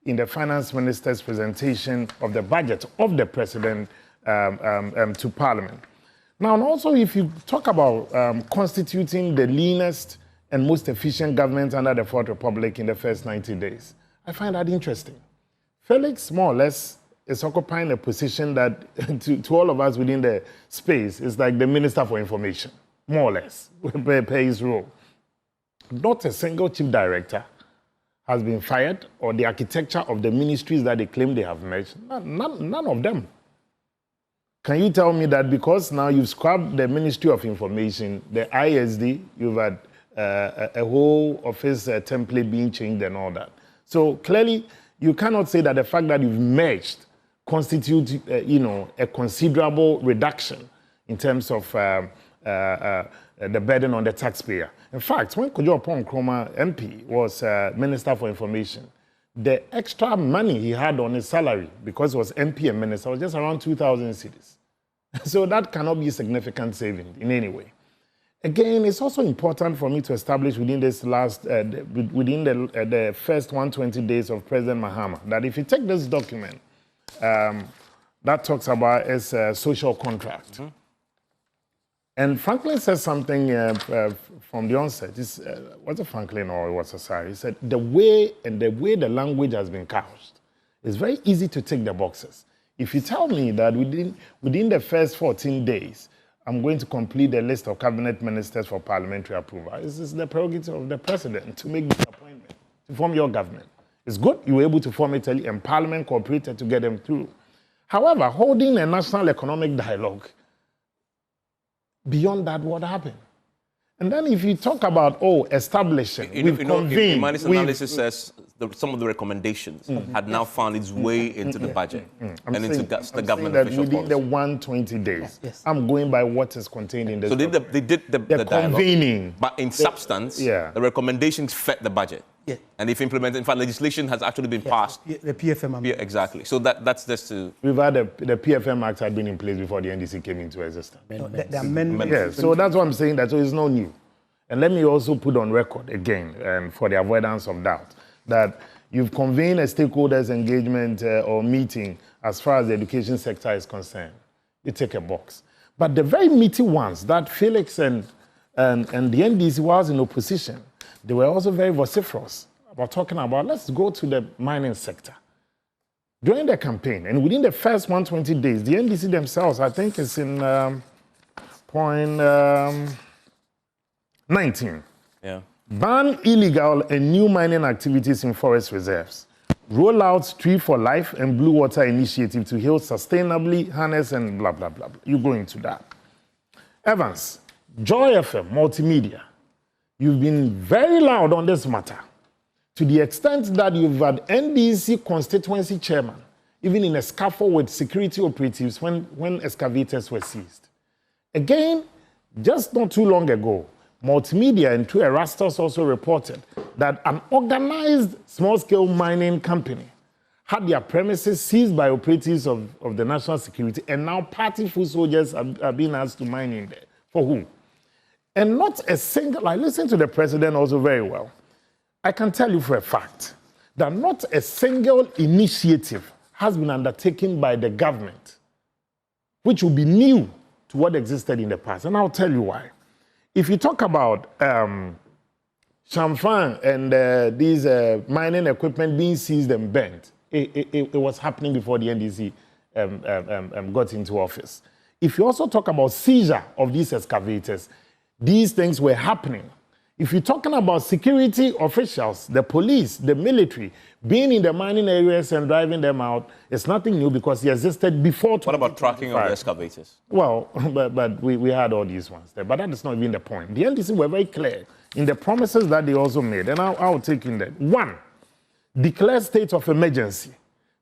in the finance minister's presentation of the budget of the president to Parliament. Now, and also, if you talk about constituting the leanest and most efficient government under the Fourth Republic in the first 90 days, I find that interesting. Felix, more or less, is occupying a position that, to all of us within the space, is like the Minister for Information, more or less, per his role. Not a single chief director has been fired, or the architecture of the ministries that they claim they have merged, none of them. Can you tell me that because now you've scrapped the Ministry of Information, the ISD, you've had a whole office template being changed and all that? So clearly, you cannot say that the fact that you've merged constitutes, a considerable reduction in terms of the burden on the taxpayer. In fact, when Kojo Nkrumah MP was Minister for Information, the extra money he had on his salary, because he was MP and minister, was just around 2,000 cedis. So that cannot be a significant saving in any way. Again, it's also important for me to establish within this last, within the first 120 days of President Mahama, that if you take this document that talks about his social contract, and Franklin says something from the onset. Was it Franklin or it was Asari? He said, the way the language has been couched, it's very easy to tick the boxes. If you tell me that within the first 14 days, I'm going to complete the list of cabinet ministers for parliamentary approval, this is the prerogative of the president to make this appointment, to form your government. It's good you were able to form it early, and Parliament cooperated to get them through. However, holding a national economic dialogue, beyond that, what happened? And then if you talk about, establishing, we've convened. Imani's analysis says some of the recommendations had now found its way into the budget and into the government official within the 120 days. Yes. I'm going by what is contained in this. So they did the dialogue, convening. but in substance, the recommendations fed the budget. Yeah. And if implemented, in fact, legislation has actually been passed. The PFM amendment. Yeah, exactly. So that's just to... We've had the PFM Act had been in place before the NDC came into existence. The amendment. Yes, so that's what I'm saying, that so it's no new. And let me also put on record again, and for the avoidance of doubt, that you've convened a stakeholders engagement or meeting as far as the education sector is concerned. You take a box. But the very meaty ones that Felix and the NDC was in opposition, they were also very vociferous about talking about, let's go to the mining sector. During the campaign, and within the first 120 days, the NDC themselves, I think it's in point 19. Yeah. Ban illegal and new mining activities in forest reserves. Roll out Tree for Life and Blue Water Initiative to heal sustainably, harness and blah, blah, blah. You go into that. Evans, Joy FM, Multimedia. You've been very loud on this matter, to the extent that you've had NDC constituency chairman, even in a scuffle with security operatives when excavators were seized. Again, just not too long ago, Multimedia and two Erastus also reported that an organized small-scale mining company had their premises seized by operatives of the national security, and now party foot soldiers are being asked to mine in there. For who? And not a single, I listened to the president also very well. I can tell you for a fact that not a single initiative has been undertaken by the government which will be new to what existed in the past. And I'll tell you why. If you talk about Chamfan and these mining equipment being seized and burnt, it was happening before the NDC got into office. If you also talk about seizure of these excavators, these things were happening. If you're talking about security officials, the police, the military, being in the mining areas and driving them out, it's nothing new because it existed before. What about tracking of the excavators? Well, but we had all these ones there. But that is not even the point. The NDC were very clear in the promises that they also made. And I'll take in that. One, declare state of emergency.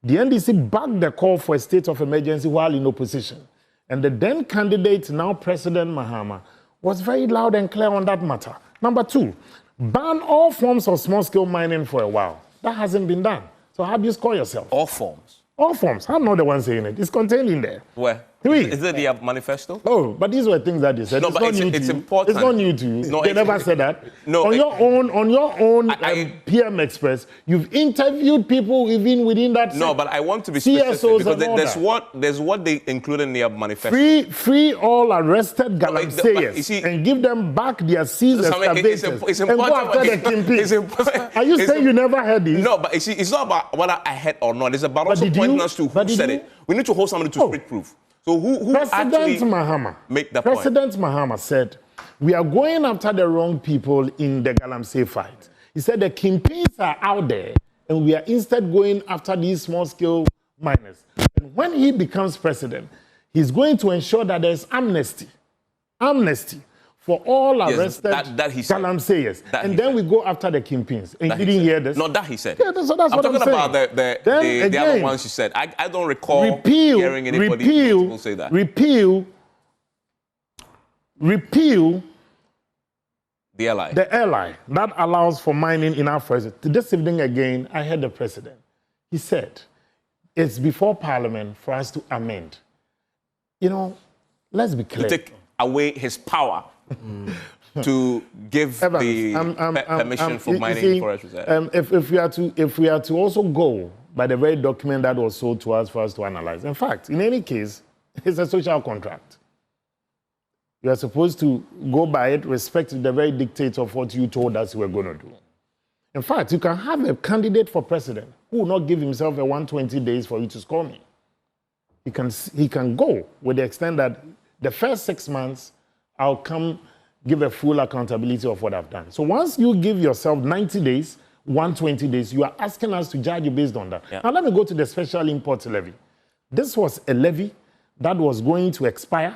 The NDC backed the call for a state of emergency while in opposition. And the then candidate, now President Mahama, was very loud and clear on that matter. Number two, ban all forms of small-scale mining for a while. That hasn't been done. So how do you score yourself? All forms? All forms. I'm not the one saying it. It's contained in there. Where? Is it the manifesto? Oh, but these were things that they said. No, it's but not new it's to you. important. It's not new to you. No, they never said that. No, on your own PM Express, you've interviewed people even within that. No, but I want to be specific because there's what they included in the manifesto. Free all arrested galamseyers and give them back their seized excavators and go after the kingpins. Are you saying you never heard this? No, but it's not about whether I heard or not. It's about also pointing us to who said it. We need to hold somebody to street proof. So who actually made the point? President Mahama said, we are going after the wrong people in the Galamsey fight. He said the kingpins are out there and we are instead going after these small-scale miners. And when he becomes president, he's going to ensure that there's amnesty for all arrested galamseyers. And then we go after the kingpins. And you didn't hear this? No, that he said. Yeah, so that's what I'm saying. I'm talking about the other ones you said. I don't recall hearing anybody say that. Repeal the ally. The ally that allows for mining in our forest. This evening again, I heard the president. He said, it's before Parliament for us to amend. You know, let's be clear. To take away his power. To give Evans, permission for mining forest reserve. If we are to also go by the very document that was sold to us for us to analyze. In fact, in any case, it's a social contract. You are supposed to go by it, respect the very dictates of what you told us you were going to do. In fact, you can have a candidate for president who will not give himself a 120 days for you to score me. He can go with the extent that the first 6 months I'll come give a full accountability of what I've done. So once you give yourself 90 days, 120 days, you are asking us to judge you based on that. Yeah. Now let me go to the special import levy. This was a levy that was going to expire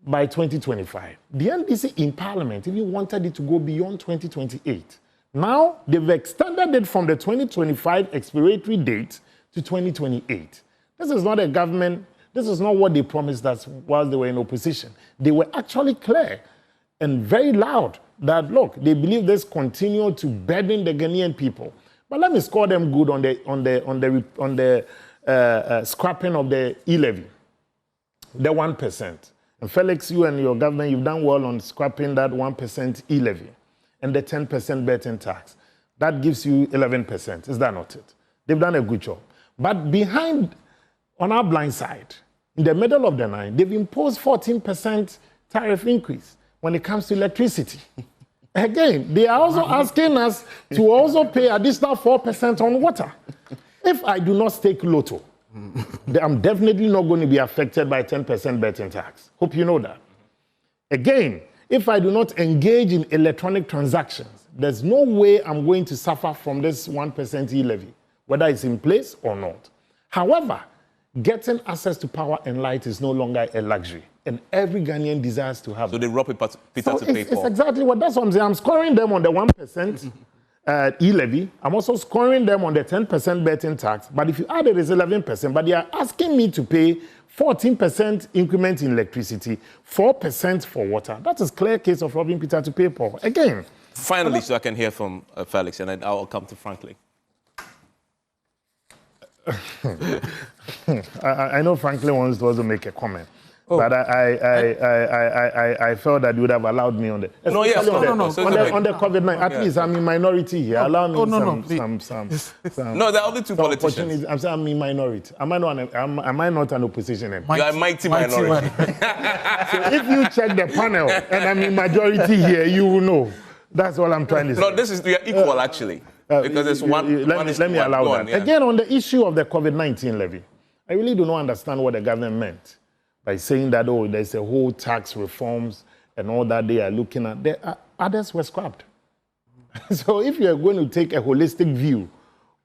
by 2025. The NDC in Parliament even wanted it to go beyond 2028. Now they've extended it from the 2025 expiratory date to 2028. This is not a government. This is not what they promised us while they were in opposition. They were actually clear and very loud that, look, they believe this continued to burden the Ghanaian people. But let me score them good on the scrapping of the e-levy, the 1%. And Felix, you and your government, you've done well on scrapping that 1% e-levy and the 10% betting tax. That gives you 11%. Is that not it? They've done a good job. But on our blind side, in the middle of the night, they've imposed 14% tariff increase when it comes to electricity. Again, they are also asking us to also pay additional 4% on water. If I do not stake Lotto, I'm definitely not going to be affected by 10% betting tax. Hope you know that. Again, if I do not engage in electronic transactions, there's no way I'm going to suffer from this 1% e-levy, whether it's in place or not. However, getting access to power and light is no longer a luxury, and every Ghanaian desires to have it. So they rob Peter to pay for. It's exactly that's what I'm saying. I'm scoring them on the 1% e-levy. I'm also scoring them on the 10% betting tax. But if you add it, it's 11%. But they are asking me to pay 14% increment in electricity, 4% for water. That is clear case of robbing Peter to pay Paul. Again. Finally, so I can hear from Felix, and then I'll come to Franklin. I know Franklin wants to also make a comment. But I felt that you would have allowed me on the... No, yes, on the COVID-19. At least I'm in minority here. Allow me some... No, there are only two politicians. I'm in minority. Am I not an opposition MP? You are a mighty minority. So if you check the panel and I'm in majority here, you will know. That's all I'm trying to say. No, we are equal, actually. Because it's one... Let me allow that. Again, on the issue of the COVID-19 levy, I really do not understand what the government meant by saying that, oh, there's a whole tax reforms and all that they are looking at. Others were scrapped. So if you're going to take a holistic view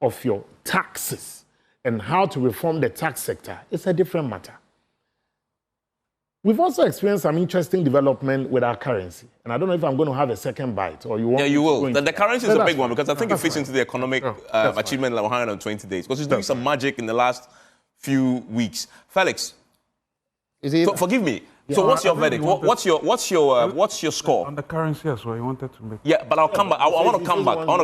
of your taxes and how to reform the tax sector, it's a different matter. We've also experienced some interesting development with our currency. And I don't know if I'm going to have a second bite or you want... Yeah, you will. The currency is a big one because I think it fits into the economic achievement of 120 days. Because it's doing some magic in the last few weeks. Felix, forgive me. Yeah, so what's your verdict? What's your score? On the currency as well, you wanted to make... Yeah, but I'll come back. I want to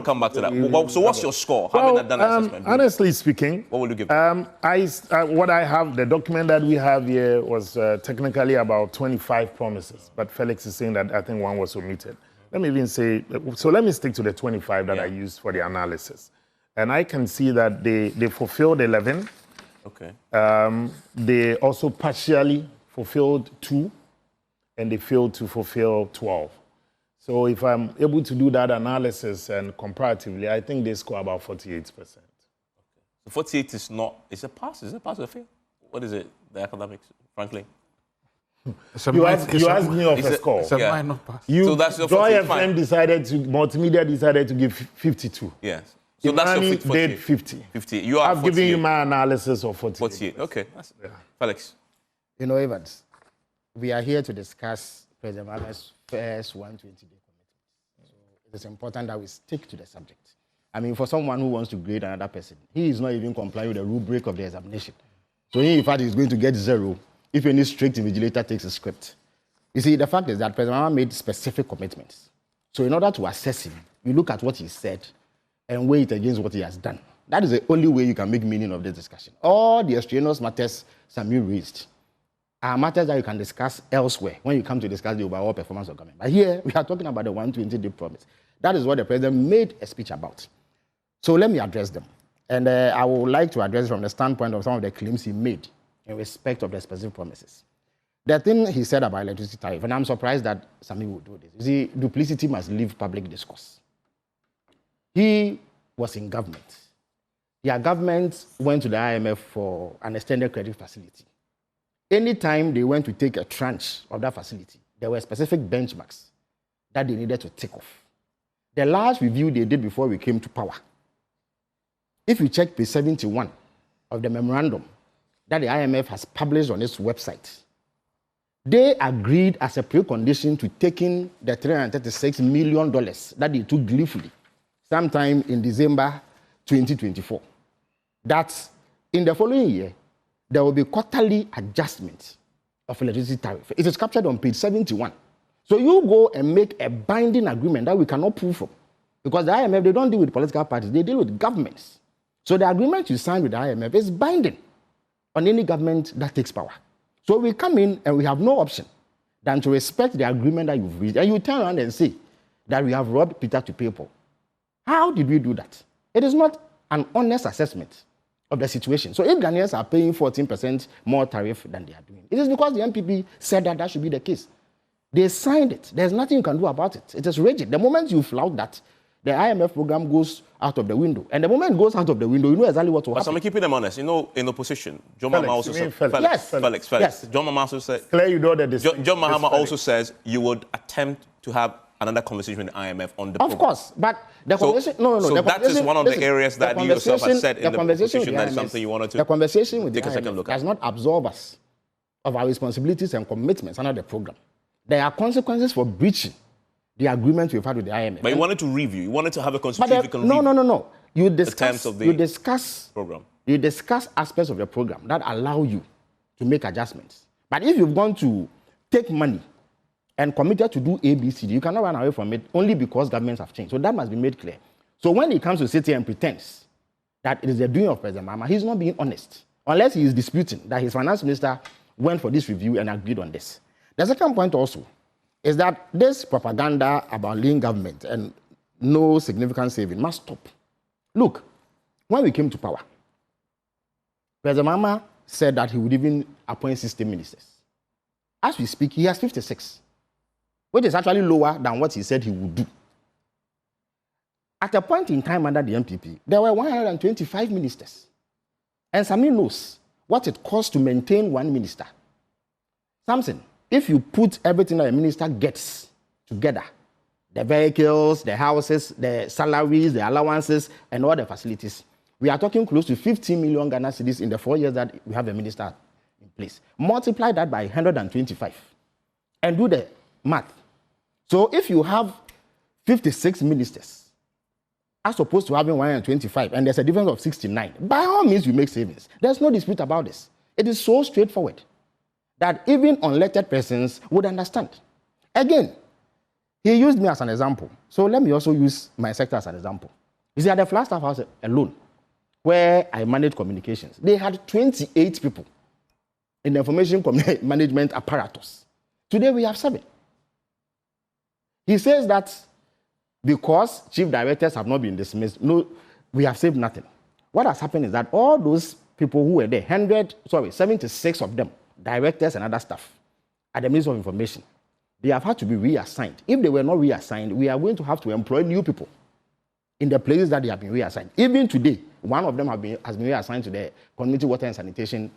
come back to that. So what's your score? Well, having done assessment? Honestly speaking, what will you give? What I have, the document that we have here was technically about 25 promises, but Felix is saying that I think one was omitted. Let me even say, so let me stick to the 25 that I used for the analysis. And I can see that they fulfilled 11. Okay. They also partially fulfilled 2, and they failed to fulfill 12. So if I'm able to do that analysis and comparatively, I think they score about 48%. Okay. So 48 is not, is it pass? Is it pass or fail? What is it, the academics, Franklin? You asked me of a score. It's a minor pass. So that's your Joy FM Multimedia decided to give 52. Yes. So Imani that's your did 50. 50. I've given you my analysis of 48. 48. Okay. Felix. You know, Evans, we are here to discuss President Mahama's first 120-day commitment. So it is important that we stick to the subject. I mean, for someone who wants to grade another person, he is not even complying with the rubric of the examination. So he, in fact, is going to get 0 if any strict invigilator takes a script. You see, the fact is that President Mahama made specific commitments. So in order to assess him, you look at what he said and weigh it against what he has done. That is the only way you can make meaning of this discussion. All the extraneous matters Samuel raised are matters that you can discuss elsewhere when you come to discuss the overall performance of government. But here, we are talking about the 120-day promise. That is what the president made a speech about. So let me address them. And I would like to address from the standpoint of some of the claims he made in respect of the specific promises. The thing he said about electricity tariff, and I'm surprised that Sami would do this. You see, duplicity must leave public discourse. He was in government. Their government went to the IMF for an extended credit facility. Anytime they went to take a tranche of that facility, there were specific benchmarks that they needed to tick off. The last review they did before we came to power, if you check page 71 of the memorandum that the IMF has published on its website, they agreed as a precondition to taking the $336 million that they took gleefully sometime in December 2024. That in the following year, there will be quarterly adjustment of electricity tariff. It is captured on page 71. So you go and make a binding agreement that we cannot pull from. Because the IMF, they don't deal with political parties, they deal with governments. So the agreement you sign with the IMF is binding on any government that takes power. So we come in and we have no option than to respect the agreement that you've reached. And you turn around and say that we have robbed Peter to pay Paul. How did we do that? It is not an honest assessment of the situation. So if Ghanaians are paying 14% more tariff than they are doing, it is because the MPP said that that should be the case. They signed it. There's nothing you can do about it. It is rigid. The moment you flout that, the IMF program goes out of the window. And the moment it goes out of the window, you know exactly what will happen. So I'm keeping them honest. You know, in opposition, John Mahama also said... Felix. Yes. John Mahama also said... Clear, you know that John Mahama also says you would attempt to have another conversation with the IMF on the program. Of course, but the conversation... So that is one of the areas that you yourself have said in the opposition that is something you wanted to the conversation with take a second look at. Does not absolve us of our responsibilities and commitments under the program. There are consequences for breaching the agreement we've had with the IMF. But you wanted to review. You wanted to have a constitutional review. No. You discuss aspects of the program that allow you to make adjustments. But if you've gone to take money and committed to do ABC, you cannot run away from it only because governments have changed. So that must be made clear. So when he comes to sit here and pretends that it is the doing of President Mahama, he's not being honest, unless he is disputing that his finance minister went for this review and agreed on this. The second point also is that this propaganda about lean government and no significant saving must stop. Look, when we came to power, President Mahama said that he would even appoint 60 ministers. As we speak, he has 56, which is actually lower than what he said he would do. At a point in time under the MPP, there were 125 ministers. And Sami knows what it costs to maintain one minister. Samson, if you put everything that a minister gets together, the vehicles, the houses, the salaries, the allowances, and all the facilities, we are talking close to 15 million Ghana cedis in the 4 years that we have a minister in place. Multiply that by 125 and do the math. So if you have 56 ministers, as opposed to having 125, and there's a difference of 69, by all means you make savings. There's no dispute about this. It is so straightforward that even unelected persons would understand. Again, he used me as an example. So let me also use my sector as an example. You see, at the Flagstaff House alone, where I manage communications, they had 28 people in the information management apparatus. Today we have 7. He says that because chief directors have not been dismissed, no, we have saved nothing. What has happened is that all those people who were there, 76 of them, directors and other staff at the Ministry of Information, they have had to be reassigned. If they were not reassigned, we are going to have to employ new people in the places that they have been reassigned. Even today, one of them has been reassigned to the Community Water and Sanitation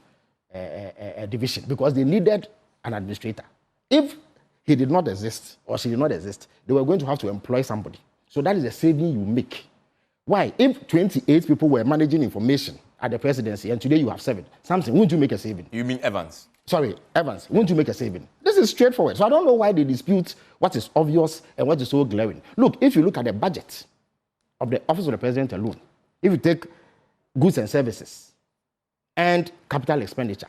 Division because they needed an administrator. If he did not exist or she did not exist, they were going to have to employ somebody. So that is a saving you make. Why? If 28 people were managing information at the presidency and today you have 7, something, wouldn't you make a saving? You mean Evans? Sorry, Evans, wouldn't you make a saving? This is straightforward. So I don't know why they dispute what is obvious and what is so glaring. Look, if you look at the budget of the Office of the President alone, if you take goods and services and capital expenditure,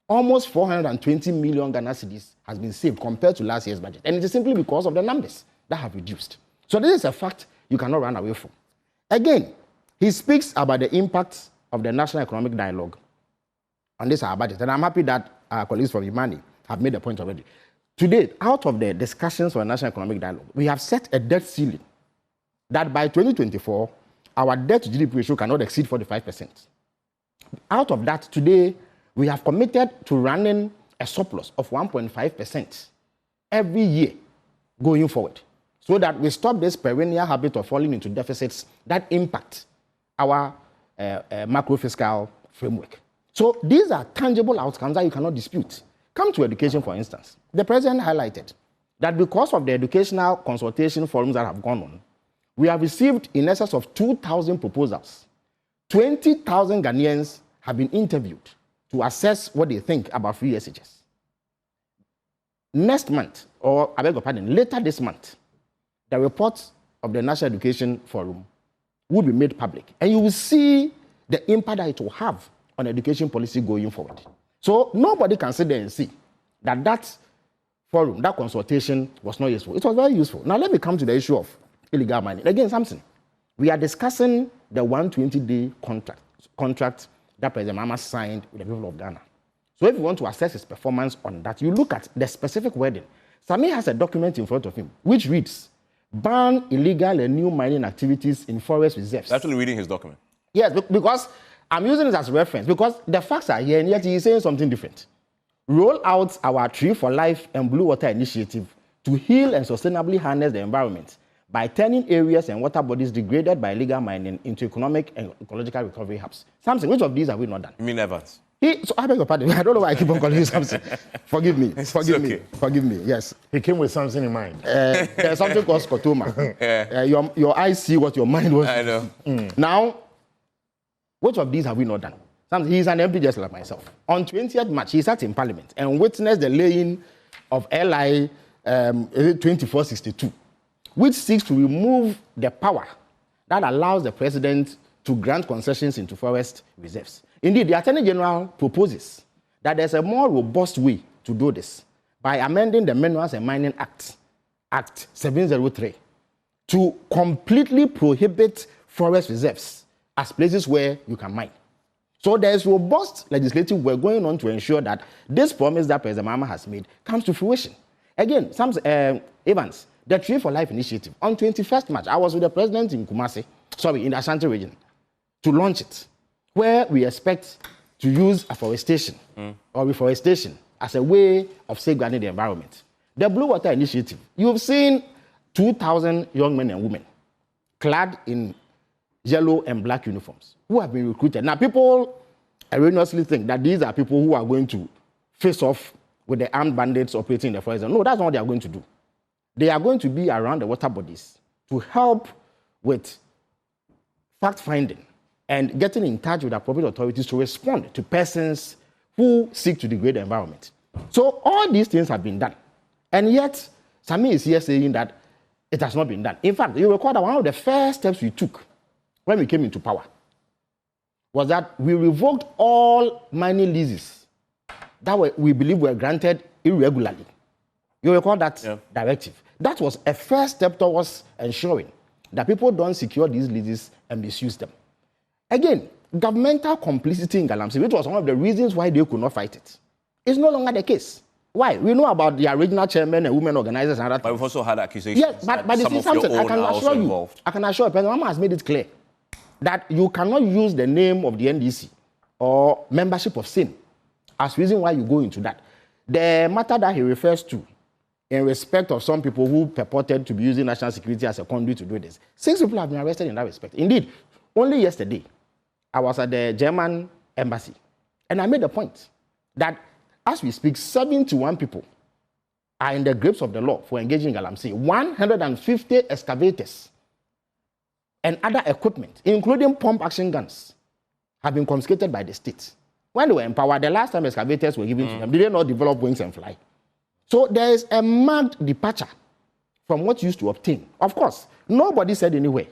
almost 420 million Ghana cedis has been saved compared to last year's budget. And it is simply because of the numbers that have reduced. So this is a fact you cannot run away from. Again, he speaks about the impact of the National Economic Dialogue on this our budget. And I'm happy that our colleagues from Imani have made the point already. Today, out of the discussions for the National Economic Dialogue, we have set a debt ceiling that by 2024, our debt to GDP ratio cannot exceed 45%. Out of that, today, we have committed to running a surplus of 1.5% every year going forward so that we stop this perennial habit of falling into deficits that impact our macro-fiscal framework. So these are tangible outcomes that you cannot dispute. Come to education, for instance. The president highlighted that because of the educational consultation forums that have gone on, we have received in excess of 2,000 proposals. 20,000 Ghanaians have been interviewed to assess what they think about free SHS. Next month, or I beg your pardon, later this month, the report of the National Education Forum will be made public. And you will see the impact that it will have on education policy going forward. So nobody can sit there and see that that forum, that consultation was not useful. It was very useful. Now let me come to the issue of illegal mining. Again, Samson, we are discussing the 120-day contract that President Mahama signed with the people of Ghana. So if you want to assess his performance on that, you look at the specific wording. Sami has a document in front of him which reads, ban illegal and new mining activities in forest reserves. Actually reading his document. Yes, because I'm using this as reference because the facts are here and yet he's saying something different. Roll out our Tree for Life and Blue Water Initiative to heal and sustainably harness the environment by turning areas and water bodies degraded by illegal mining into economic and ecological recovery hubs. Samson, which of these have we not done? You mean Evans? So I beg your pardon. I don't know why I keep on calling you Samson. Forgive me. Forgive me. Forgive me. Yes. He came with something in mind. There's something called scotoma. Your eyes see what your mind was. I know. Now, which of these have we not done? Samson, he's an MP just like myself. On 20th March, he sat in Parliament and witnessed the laying of LI 2462, which seeks to remove the power that allows the president to grant concessions into forest reserves. Indeed, the Attorney General proposes that there's a more robust way to do this by amending the Minerals and Mining Act, Act 703, to completely prohibit forest reserves as places where you can mine. So there's robust legislative work going on to ensure that this promise that President Mahama has made comes to fruition. Again, Evans, the Tree for Life initiative, on 21st March, I was with the president in in the Ashanti region, to launch it, where we expect to use afforestation or reforestation as a way of safeguarding the environment. The Blue Water Initiative, you've seen 2,000 young men and women clad in yellow and black uniforms who have been recruited. Now, people erroneously think that these are people who are going to face off with the armed bandits operating in the forest. No, that's not what they are going to do. They are going to be around the water bodies to help with fact-finding and getting in touch with appropriate authorities to respond to persons who seek to degrade the environment. So all these things have been done. And yet, Sami is here saying that it has not been done. In fact, you recall that one of the first steps we took when we came into power was that we revoked all mining leases that we believe were granted irregularly. You recall that directive? That was a first step towards ensuring that people don't secure these leases and misuse them. Again, governmental complicity in Galamsey, which was one of the reasons why they could not fight it, is no longer the case. Why? We know about the original chairman and women organizers and other things. But we've also had accusations. Yes, but this is something I can assure you. I can assure you, President Mahama has made it clear that you cannot use the name of the NDC or membership of SIN as reason why you go into that. The matter that he refers to in respect of some people who purported to be using national security as a conduit to do this, 6 people have been arrested in that respect. Indeed, only yesterday, I was at the German embassy, and I made the point that as we speak, 71 people are in the grips of the law for engaging in Galamsey. 150 excavators and other equipment, including pump action guns, have been confiscated by the state. When they were empowered, the last time excavators were given to them, did they not develop wings and fly? So there is a marked departure from what used to obtain. Of course, nobody said anywhere.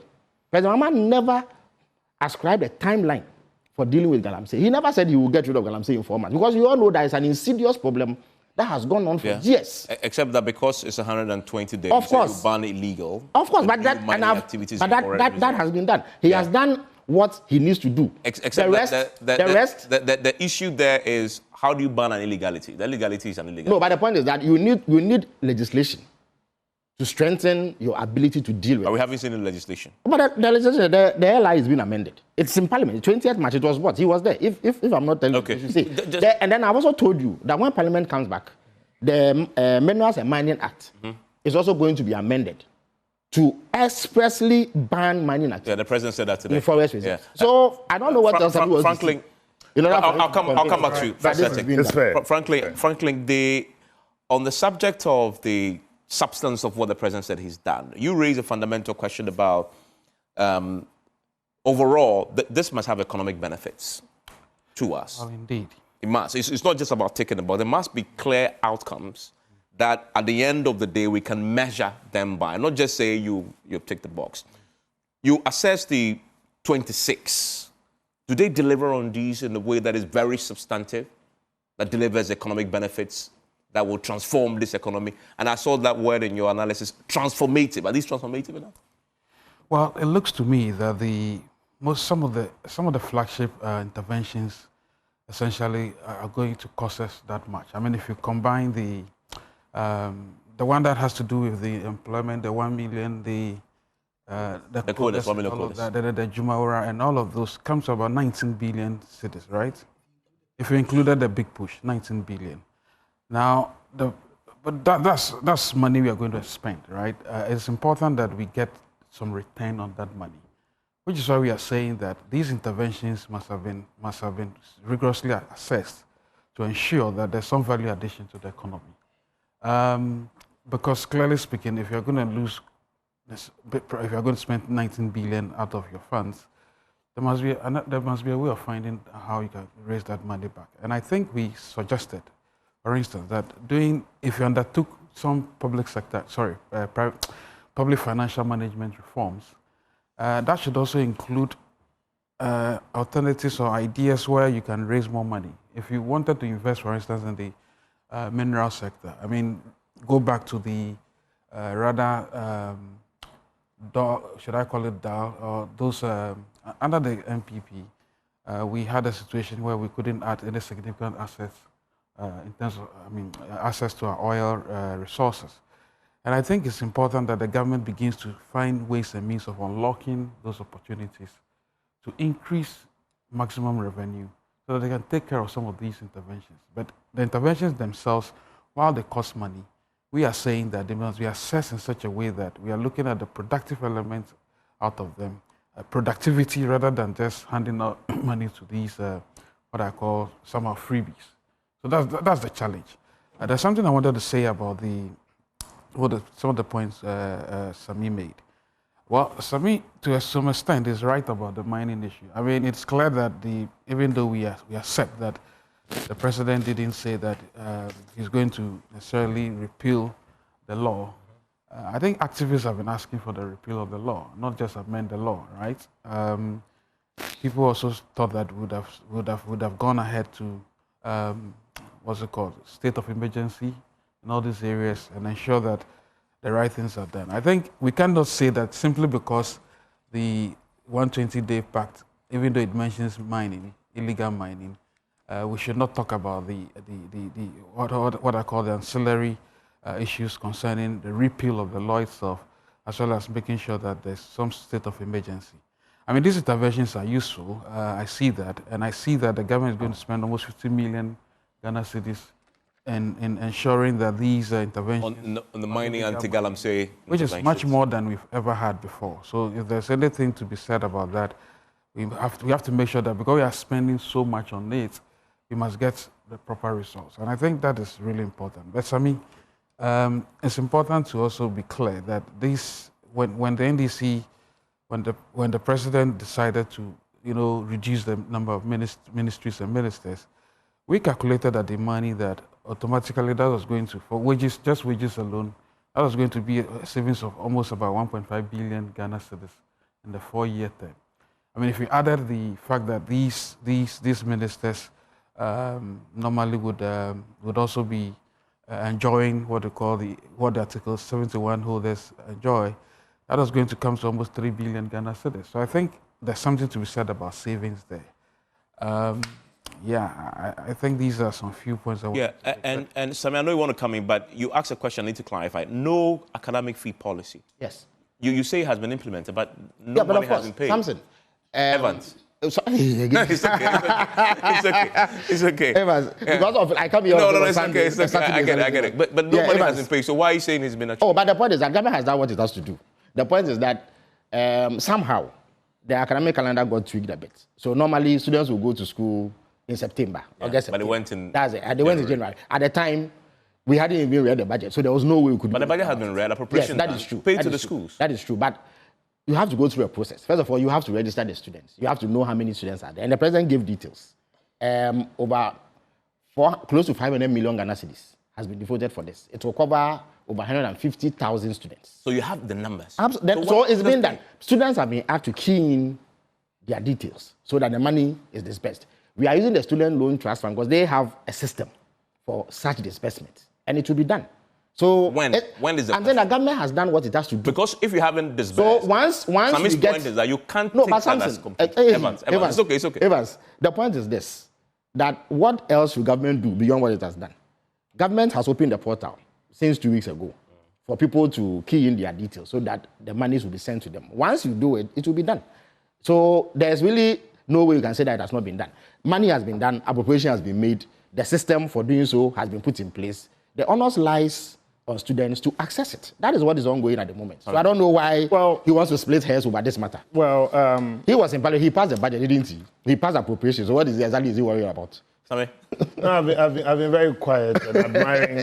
President Mahama never ascribed a timeline for dealing with Galamsey. He never said he will get rid of Galamsey in 4 months, because you all know that it's an insidious problem that has gone on for years. Except that because it's 120 days, of course, you ban illegal. Of course, but that has been done. He has done what he needs to do. Except the issue there is, how do you ban an illegality? The legality is an illegality. No, but the point is that you need legislation to strengthen your ability to deal with it. But we haven't seen any legislation. But the legislation, the LI is being amended. It's in Parliament. 20th March, it was what? He was there. If I'm not telling you, you see. And then I've also told you that when Parliament comes back, the Minerals and Mining Act is also going to be amended to expressly ban mining activity. Yeah, the president said that today. In forest reserves. Yeah. So I don't know what else was Franklin, I'll come back to you for a second. Franklin, on the subject of the substance of what the president said he's done, you raise a fundamental question about overall, this must have economic benefits to us. Well, indeed. It must. It's not just about ticking the box. There must be clear outcomes that at the end of the day we can measure them by, not just say you've ticked the box. You assess the 26. Do they deliver on these in a way that is very substantive, that delivers economic benefits, that will transform this economy? And I saw that word in your analysis, transformative. Are these transformative enough? Well, it looks to me that some of the flagship interventions essentially are going to cost us that much. I mean, if you combine the one that has to do with the employment, the 1 million, the Jumaura, and all of those comes to about 19 billion cedis, right? If you included the big push, 19 billion. Now, that's money we are going to spend, right? It's important that we get some return on that money, which is why we are saying that these interventions must have been rigorously assessed to ensure that there's some value addition to the economy. Because clearly speaking, if you're going to lose, if you're going to spend 19 billion out of your funds, there must be a way of finding how you can raise that money back. And I think we suggested, for instance, that if you undertook some public financial management reforms, that should also include alternatives or ideas where you can raise more money If you wanted to invest, for instance, in the mineral sector, I mean, go back to the should I call it DAO, or those, under the MPP, we had a situation where we couldn't add any significant assets in terms of, access to our oil resources. And I think it's important that the government begins to find ways and means of unlocking those opportunities to increase maximum revenue so that they can take care of some of these interventions. But the interventions themselves, while they cost money, we are saying that they must be assessed in such a way that we are looking at the productive elements out of them, productivity rather than just handing out money to these, what I call somehow freebies. So that's the challenge. There's something I wanted to say about some of the points Sami made. Well, Sami, to some extent, is right about the mining issue. I mean, it's clear that even though we accept that the president didn't say that he's going to necessarily repeal the law, I think activists have been asking for the repeal of the law, not just amend the law, right? People also thought that would have gone ahead to what's it called, state of emergency in all these areas and ensure that the right things are done. I think we cannot say that simply because the 120-day pact, even though it mentions mining, illegal mining, we should not talk about what I call the ancillary issues concerning the repeal of the law itself, as well as making sure that there's some state of emergency. I mean, these interventions are useful. I see that, and I see that the government is going to spend almost 50 million Ghana cedis in ensuring that these interventions on the mining anti-galamsey, which is much more than we've ever had before. So if there's anything to be said about that, we have to make sure that because we are spending so much on it, we must get the proper results. And I think that is really important. But I mean, it's important to also be clear that when the NDC, when the president decided to reduce the number of ministries and ministers, we calculated that the money that automatically that was going to, for wages, just wages alone, that was going to be a savings of almost about 1.5 billion Ghana cedis in the 4-year term. I mean, if we added the fact that these ministers normally would also be enjoying what they call what Article 71 holders enjoy, that was going to come to almost 3 billion Ghana cedis. So I think there's something to be said about savings there. I think these are some few points. And Sami, I know you want to come in, but you asked a question I need to clarify. No academic fee policy. Yes. You say it has been implemented, but no money has been paid. Samson. Evans. It's okay. It's okay. Evans, because of I come here. No, it's okay. It's okay. I get it. But no money has been paid. So why are you saying it's been achieved? But the point is that government has done what it has to do. The point is that somehow the academic calendar got tweaked a bit. So normally students will go to school in September. August, but they went in. That's it. They went in January. At the time, we hadn't even read the budget, so there was no way we could. But the budget has been read. Appropriation. Yes, that is true. Paid to the schools. That is true, but you have to go through a process. First of all, you have to register the students. You have to know how many students are there, and the president gave details. Close to 500 million Ghana cedis has been devoted for this. It will cover over 150,000 students. So you have the numbers. So it's been done. Students have been asked to key in their details so that the money is dispersed. We are using the Student Loan Trust Fund because they have a system for such disbursement, and it will be done. So when is it? And then the government has done what it has to do. Because if you haven't disbursed, so once Sami's we get, point is that you can't no, take but that as complete. Evans, it's okay. Evans, the point is this: that what else will government do beyond what it has done? Government has opened the portal since 2 weeks ago for people to key in their details so that the monies will be sent to them. Once you do it, it will be done. So there's really no way you can say that it has not been done. Money has been done, appropriation has been made, the system for doing so has been put in place. The onus lies on students to access it. That is what is ongoing at the moment. So I don't know why he wants to split hairs over this matter. Well, he was in parliament, he passed the budget, didn't he? He passed appropriation. So what exactly is he worried about? Sami? No, I've been very quiet and admiring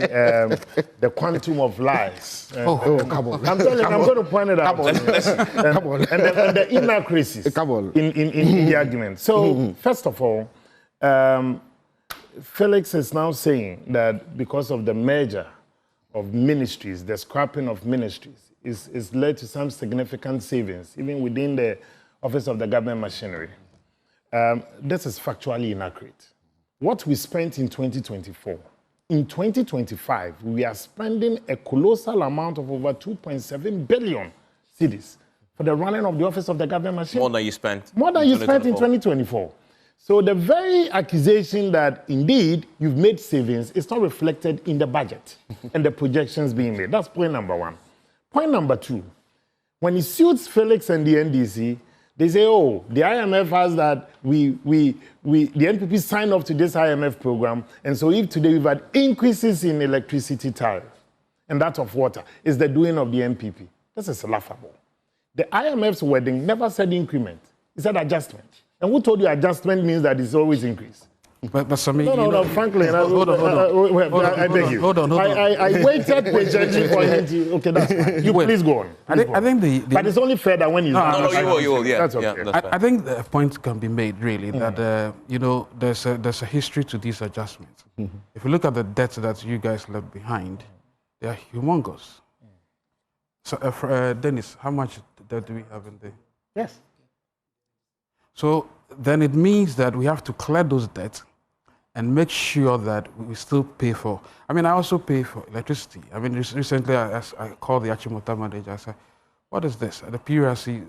the quantum of lies. Come on. I'm telling you, I'm going to point it out. Come on. And the inaccuracies in the argument. So, first of all, Felix is now saying that because of the merger of ministries, the scrapping of ministries, is led to some significant savings, even within the Office of the Government Machinery. This is factually inaccurate. what we spent in 2024, in 2025, we are spending a colossal amount of over 2.7 billion cedis for the running of the office of the government machine. More than you spent. More than you spent in 2024. So the very accusation that indeed you've made savings is not reflected in the budget and the projections being made. That's point number one. Point number two, when it suits Felix and the NDC, they say, oh, the IMF has that, the NPP signed up to this IMF program, and so if today we've had increases in electricity tariff and that of water, is the doing of the NPP. This is laughable. The IMF's wording never said increment, it said adjustment. And who told you adjustment means that it's always increase? But Sami, No, Franklin, hold on. I beg you. Hold on. I waited patiently for him to. Okay, that's fine. You please go on. I think but it's only fair that when he's No, you will, yeah. That's okay. Yeah, that's I think the point can be made really that there's a history to these adjustments. If you look at the debts that you guys left behind, they are humongous. So, Dennis, how much debt do we have in there? Yes. So then it means that we have to clear those debts and make sure that we still pay for. I mean, I also pay for electricity. I mean, recently I called the Achimota manager. I said, what is this? At the PRC,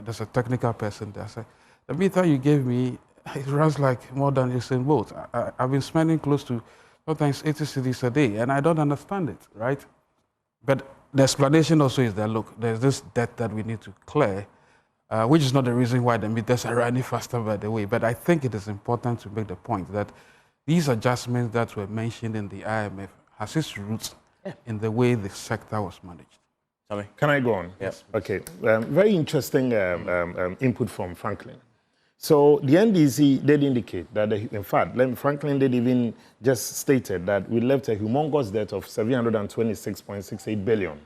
there's a technical person there. I said, the meter you gave me, it runs like more than Usain Bolt. I've been spending close to sometimes 80 cedis a day, and I don't understand it, right? But the explanation also is that, look, there's this debt that we need to clear, which is not the reason why the meters are running faster, by the way. But I think it is important to make the point that these adjustments that were mentioned in the IMF has its roots in the way the sector was managed. Can I go on? Yes. Okay. Very interesting input from Franklin. So the NDC did indicate that, in fact, Franklin did even just stated that we left a humongous debt of 726.68 billion,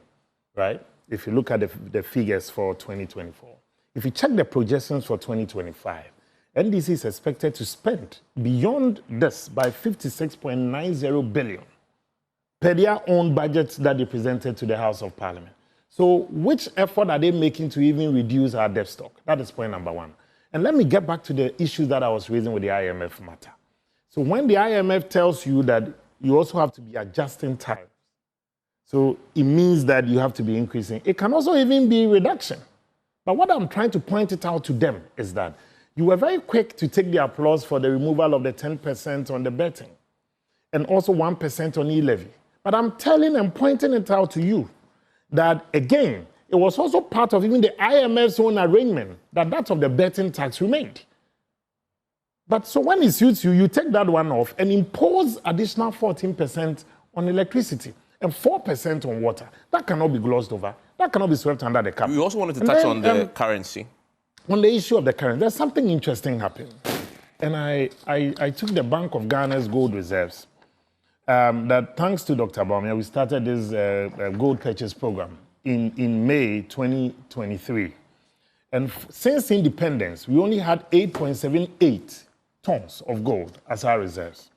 right? If you look at the figures for 2024. If you check the projections for 2025, NDC is expected to spend beyond this by 56.90 billion per their own budgets that they presented to the House of Parliament. So which effort are they making to even reduce our debt stock? That is point number one. And let me get back to the issue that I was raising with the IMF matter. So when the IMF tells you that you also have to be adjusting tariffs, so it means that you have to be increasing. It can also even be reduction. But what I'm trying to point it out to them is that you were very quick to take the applause for the removal of the 10% on the betting and also 1% on e-levy. But I'm telling and pointing it out to you that, again, it was also part of even the IMF's own arrangement that of the betting tax remained. But so when it suits you, you take that one off and impose additional 14% on electricity and 4% on water. That cannot be glossed over. That cannot be swept under the carpet. We also wanted to touch on the currency. On the issue of the currency, there's something interesting happening. And I took the Bank of Ghana's gold reserves. That thanks to Dr. Baumia, we started this gold purchase program in May 2023. And since independence, we only had 8.78 tons of gold as our reserves.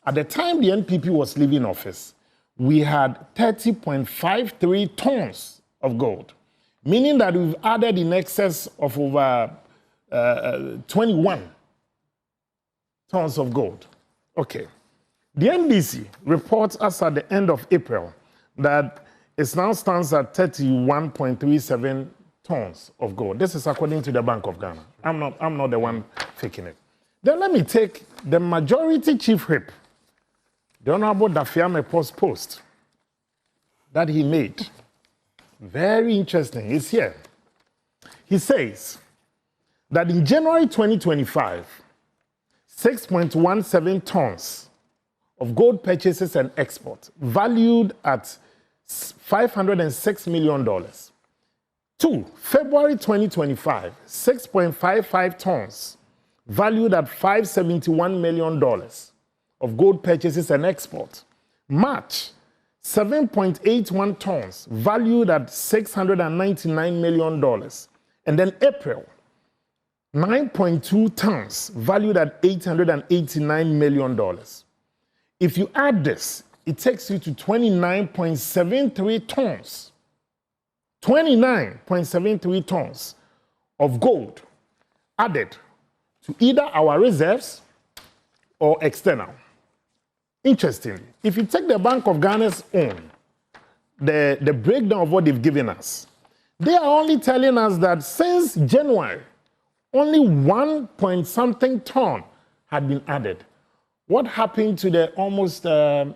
At the time the NPP was leaving office, we had 30.53 tons of gold, meaning that we've added in excess of over 21 tons of gold. Okay. The NDC reports us at the end of April that it now stands at 31.37 tons of gold. This is according to the Bank of Ghana. I'm not the one faking it. Then let me take the majority chief whip, the Honorable Dafiame post that he made. Very interesting. It's here. He says that in January 2025, 6.17 tons of gold purchases and exports valued at $506 million. 2, February 2025, 6.55 tons valued at $571 million of gold purchases and exports. March, 7.81 tons valued at $699 million. And then April, 9.2 tons valued at $889 million. If you add this, it takes you to 29.73 tons. 29.73 tons of gold added to either our reserves or external. Interestingly, if you take the Bank of Ghana's own, the breakdown of what they've given us, they are only telling us that since January, only 1 point something ton had been added. What happened to the almost 18?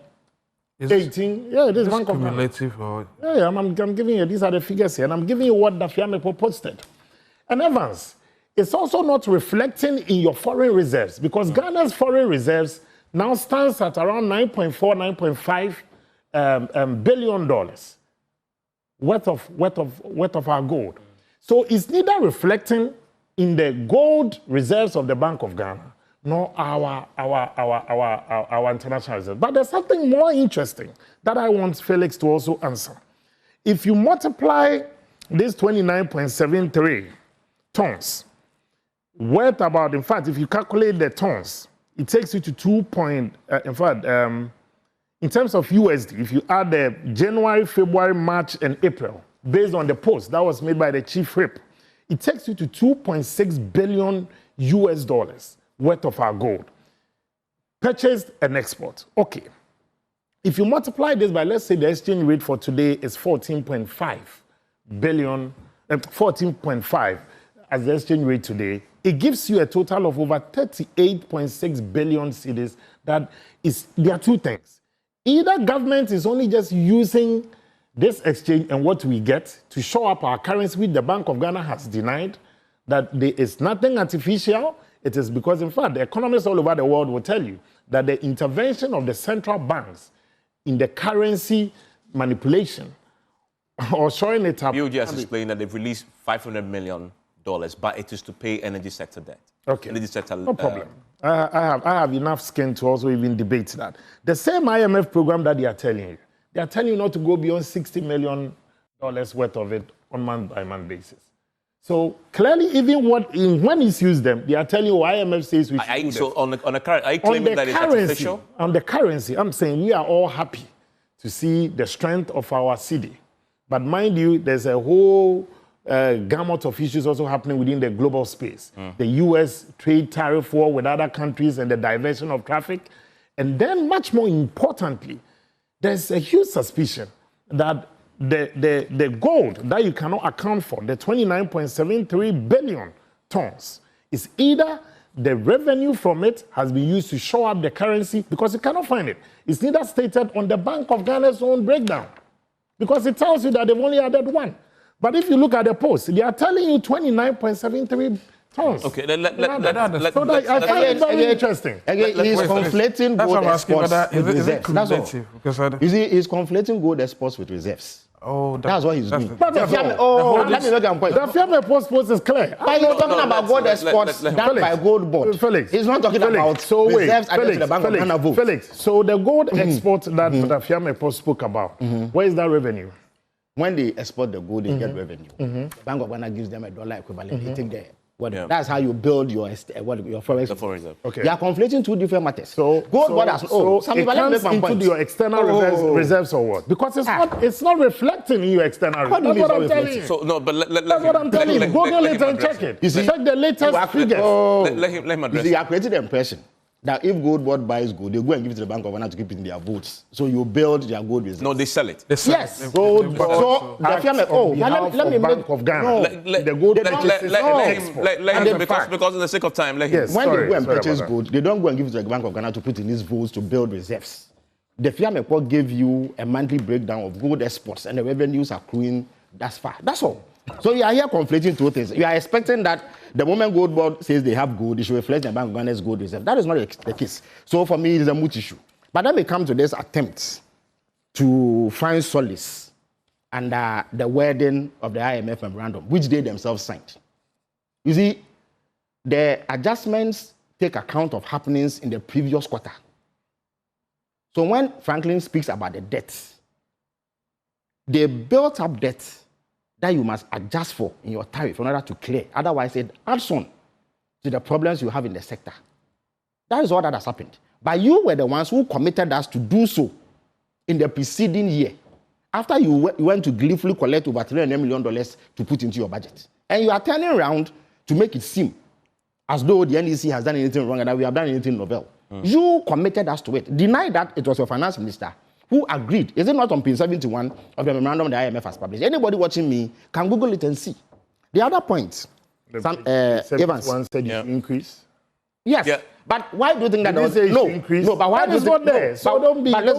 Yeah, this Bank of Ghana. Cumulative or Yeah, I'm giving you, these are the figures here, and I'm giving you what the Fiamepo posted. And Evans, it's also not reflecting in your foreign reserves, because Ghana's foreign reserves now stands at around $9.4, $9.5 billion worth of our gold. So it's neither reflecting in the gold reserves of the Bank of Ghana, nor our international reserves. But there's something more interesting that I want Felix to also answer. If you multiply this 29.73 tons, worth about, in fact, if you calculate the tons, it takes you to 2 in terms of USD, if you add the January, February, March, and April, based on the post that was made by the chief whip, it takes you to $2.6 billion US dollars worth of our gold, purchased and export. Okay. If you multiply this by, let's say the exchange rate for today is 14.5 billion, 14.5 as the exchange rate today, it gives you a total of over 38.6 billion cedis. That is, there are two things. Either government is only just using this exchange and what we get to show up our currency, which the Bank of Ghana has denied, that there is nothing artificial. It is because, in fact, the economists all over the world will tell you that the intervention of the central banks in the currency manipulation or showing it up. You just explained that they've released $500 million, but it is to pay energy sector debt. Okay. Energy sector, no problem. I have enough skin to also even debate that. The same IMF program that they are telling you not to go beyond $60 million worth of it on month-by-month basis. So clearly, even when it's used them, they are telling you IMF says we should do so this. on the currency, are you claiming that it's artificial? On the currency, I'm saying we are all happy to see the strength of our cedi. But mind you, there's a whole gamut of issues also happening within the global space. The U.S. trade tariff war with other countries and the diversion of traffic. And then, much more importantly, there's a huge suspicion that the gold that you cannot account for, the 29.73 billion tons, is either the revenue from it has been used to show up the currency, because you cannot find it. It's neither stated on the Bank of Ghana's own breakdown, because it tells you that they've only added one. But if you look at the post, they are telling you 29.73 tons. Okay, I find it very interesting. Again, he's conflating gold exports with reserves. That's all. You see, he's conflating gold exports with reserves. Oh, that's what he's doing. Let me make a point. The Fiame post is clear. But you're talking about gold exports done by gold board. Felix, he's not talking about reserves added to the Bank of Ghana vote. Felix, so the gold export that the Fiame post spoke about, where is that revenue? When they export the gold, they get revenue. The Bank of Ghana gives them $1 equivalent. They take the that's how you build your forex reserve. Okay. They are conflating two different matters. So gold borders. It comes into your external reserves or what? Because it's not reflecting in your external reserves. That's what I'm telling you. So no, but that's what I'm telling you. Google it and check it. Check the latest figures. Let him address. You have created the impression that if gold board buys gold, they go and give it to the Bank of Ghana to keep it in their votes. So you build their gold reserves. No, they sell it. Yes. Gold board. So the Fiame, let me Bank of Ghana. The gold purchases let him because of the sake of time, let him. Yes, when they go and purchase gold, they don't go and give it to the Bank of Ghana to put in these votes to build reserves. The Fiame gave you a monthly breakdown of gold exports and the revenues accruing thus far. That's all. So you are here conflating two things. You are expecting that the moment gold board says they have gold, it should reflect the Bank of Ghana's gold reserve. That is not the case. So for me, it is a moot issue. But then we come to this attempt to find solace under the wording of the IMF memorandum, which they themselves signed. You see, the adjustments take account of happenings in the previous quarter. So when Franklin speaks about the debt, they built up debt that you must adjust for in your tariff in order to clear. Otherwise, it adds on to the problems you have in the sector. That is all that has happened. But you were the ones who committed us to do so in the preceding year, after you went to gleefully collect over $300 million to put into your budget. And you are turning around to make it seem as though the NEC has done anything wrong and that we have done anything novel. You committed us to it. Deny that it was your finance minister who agreed. Is it not on page 71 of the memorandum the IMF has published? Anybody watching me can Google it and see. The other point, Evans. One said you increase. Yes. Yeah. But why do you think that was increase? No, but why that is not there. So don't be Evans.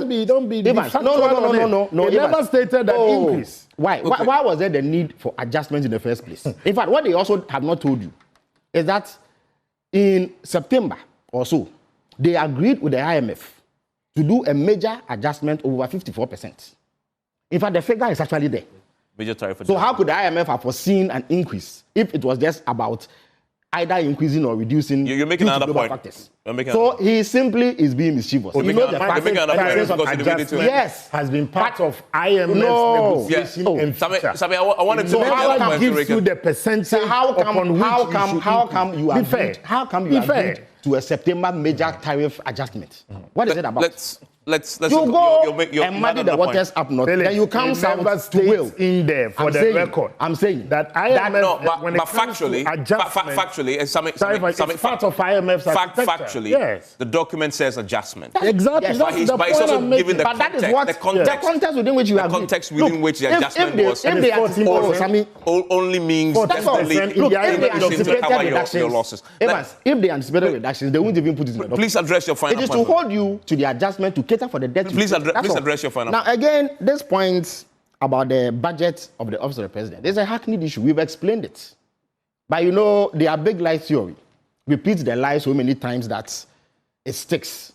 No. It never stated that increase. Why? Okay. Why was there the need for adjustment in the first place? In fact, what they also have not told you is that in September or so, they agreed with the IMF to do a major adjustment over 54%. In fact, the figure is actually there. Major tariff adjustment. So how could the IMF have foreseen an increase if it was just about either increasing or reducing? You're making another point. So he simply is being mischievous. You're making another point. Yes, has been part of IMF's negotiation. Sami, I wanted to make that gives you the percentage. So how come you agreed to a September major tariff adjustment? What is it about? Let's you go and muddy the waters up north. Then you come south to will in there for the record. I'm saying that IMF, but factually, it's part of IMF's factually, yes. The document says adjustment. Exactly. Yes. But he's also giving the context within which you agree. The context within which the adjustment was. If they only means definitely your losses. If they anticipated reductions, they won't even put it in the document. Please address your final point. It is to hold you to the adjustment to cater for the debt. Please address your final point. Now, again, this point about the budget of the Office of the President, there's a hackneyed issue. We've explained it. But you know, their big lie theory repeats the lie so many times that it sticks.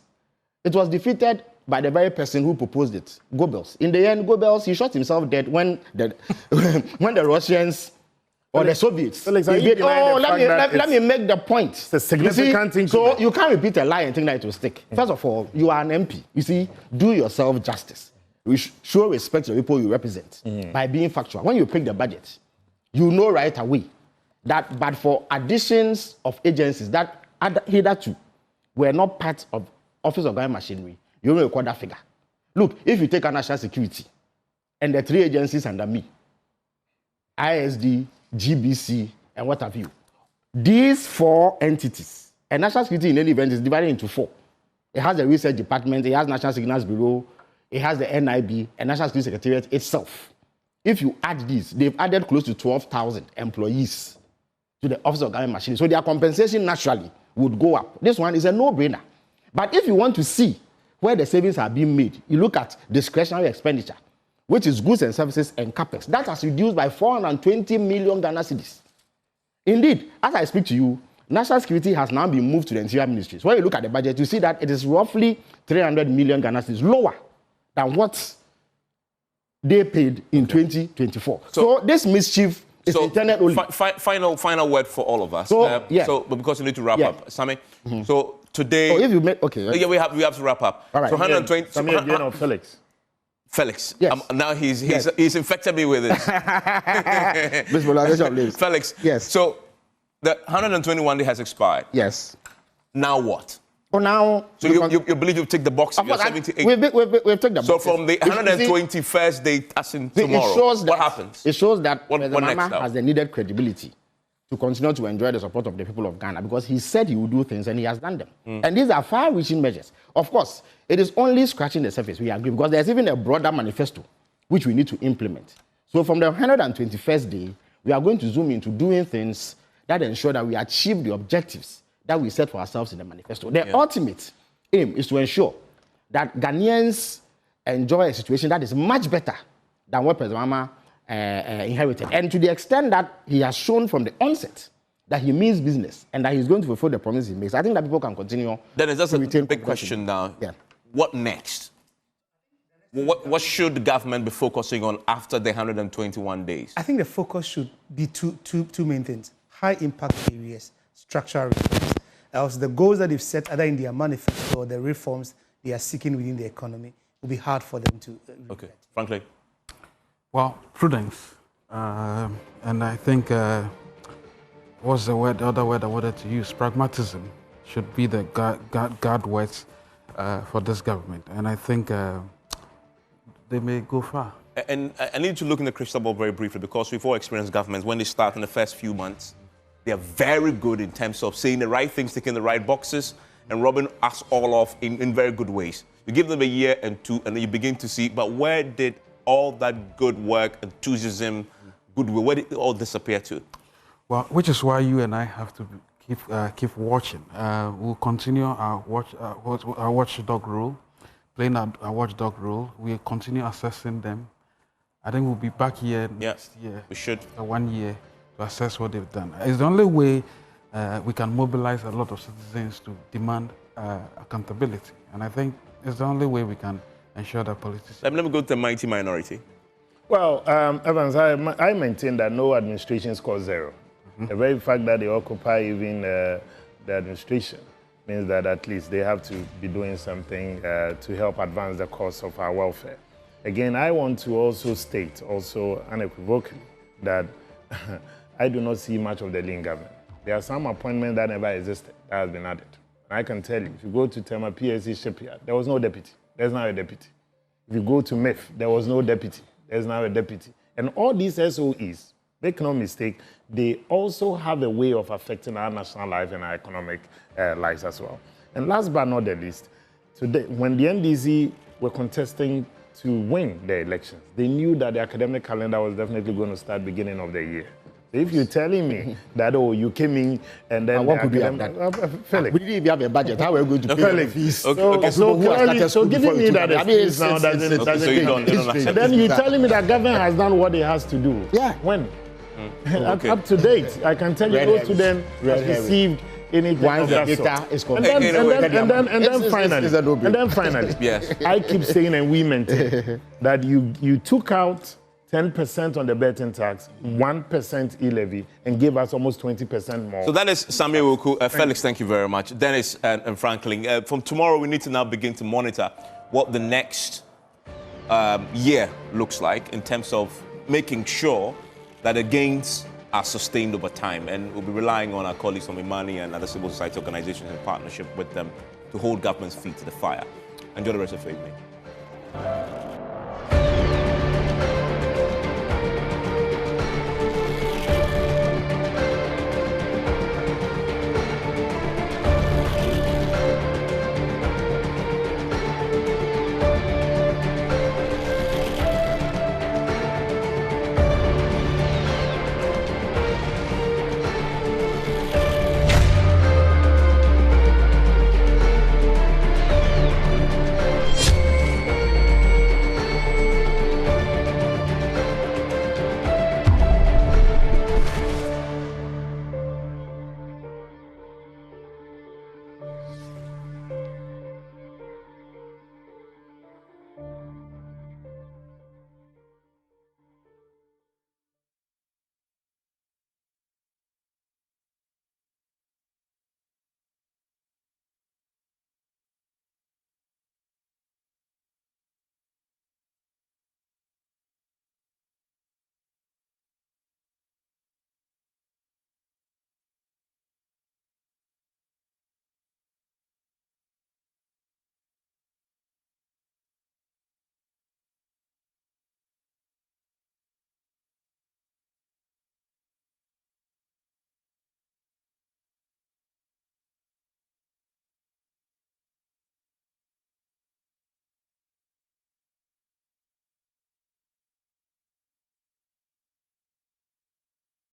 It was defeated by the very person who proposed it, Goebbels. In the end, Goebbels, he shot himself dead when the Russians or the Soviets. Let me make the point. It's a significant thing. So you can't repeat a lie and think that it will stick. First of all, you are an MP. You see, do yourself justice. Show respect to the people you represent by being factual. When you pick the budget, you know right away that, but for additions of agencies that hitherto were not part of Office of Government Machinery, you only record that figure. Look, if you take our national security and the three agencies under me, ISD, GBC, and what have you. These four entities, and national security in any event is divided into four. It has the research department, it has National Signals Bureau, it has the NIB, and National Security Secretariat itself. If you add these, they've added close to 12,000 employees to the Office of Government Machinery. So their compensation naturally would go up. This one is a no-brainer. But if you want to see where the savings are being made, you look at discretionary expenditure, which is goods and services and capex. That has reduced by 420 million Ghana cedis. Indeed, as I speak to you, national security has now been moved to the Interior Ministry. So when you look at the budget, you see that it is roughly 300 million Ghana cedis lower than what they paid in 2024. So this mischief is intended only. Final word for all of us. So because we need to wrap up, Sami. So today, if you make we have to wrap up. All right. So 120. Sami again or Felix. Felix. Yes. Now he's infected me with it. Felix. Yes. So the 121 day has expired. Yes. Now what? Well, now. So you believe you've taken the box? You're 78. We've taken the box. So from the 121st day, as in tomorrow, what happens? It shows that President Mahama has the needed credibility to continue to enjoy the support of the people of Ghana, because he said he would do things and he has done them. And these are far-reaching measures. Of course, it is only scratching the surface, we agree, because there's even a broader manifesto which we need to implement. So from the 121st day, we are going to zoom into doing things that ensure that we achieve the objectives that we set for ourselves in the manifesto. The ultimate aim is to ensure that Ghanaians enjoy a situation that is much better than what President Mahama inherited. And to the extent that he has shown from the onset that he means business and that he's going to fulfill the promise he makes, I think that people can continue. Then it's just a big question now. Yeah. What next? What should the government be focusing on after the 121 days? I think the focus should be two main things. High impact areas, structural reforms. Else the goals that they've set either in their manifesto or the reforms they are seeking within the economy will be hard for them to Okay. Frankly? Well, prudence. And I think, what's the other word I wanted to use? Pragmatism should be the guard words for this government. And I think they may go far. And I need to look in the crystal ball very briefly, because we've all experienced governments, when they start in the first few months, they are very good in terms of saying the right things, ticking the right boxes, and rubbing us all off in very good ways. You give them a year and two, and then you begin to see, but where did all that good work, enthusiasm, goodwill, where did it all disappear to? Well, which is why you and I have to keep watching. We'll continue our watchdog role, playing our watchdog role. We'll continue assessing them. I think we'll be back here next year. We should. 1 year to assess what they've done. It's the only way we can mobilize a lot of citizens to demand accountability. And I think it's the only way we can ensure that politicians... Let me go to the mighty minority. Well, Evans, I maintain that no administration scores zero. The very fact that they occupy even the administration means that at least they have to be doing something to help advance the cause of our welfare. Again, I want to also state, also unequivocally, that I do not see much of the lean government. There are some appointments that never existed that has been added. And I can tell you, if you go to Tema PSC shipyard, there was no deputy. There's now a deputy. If you go to MEF, there was no deputy. There's now a deputy. And all these SOEs, make no mistake, they also have a way of affecting our national life and our economic lives as well. And last but not the least, today, when the NDC were contesting to win the elections, they knew that the academic calendar was definitely going to start beginning of the year. So if you're telling me that, oh, you came in and then... what could we have done? Felix. We didn't even have a budget. How are we going to pay the fees? So giving me that excuse now doesn't and then you're telling me that government has done what it has to do. Yeah. When? Up to date, I can tell you no student has received anything of that sort. And then finally, yes. I keep saying, and we maintain, that you took out 10% on the betting tax, 1% e-levy, and gave us almost 20% more. So that is Samuel Wuku. Felix, thank you very much. Dennis and Franklin, from tomorrow we need to now begin to monitor what the next year looks like in terms of making sure that the gains are sustained over time. And we'll be relying on our colleagues from Imani and other civil society organizations in partnership with them to hold government's feet to the fire. Enjoy the rest of your evening.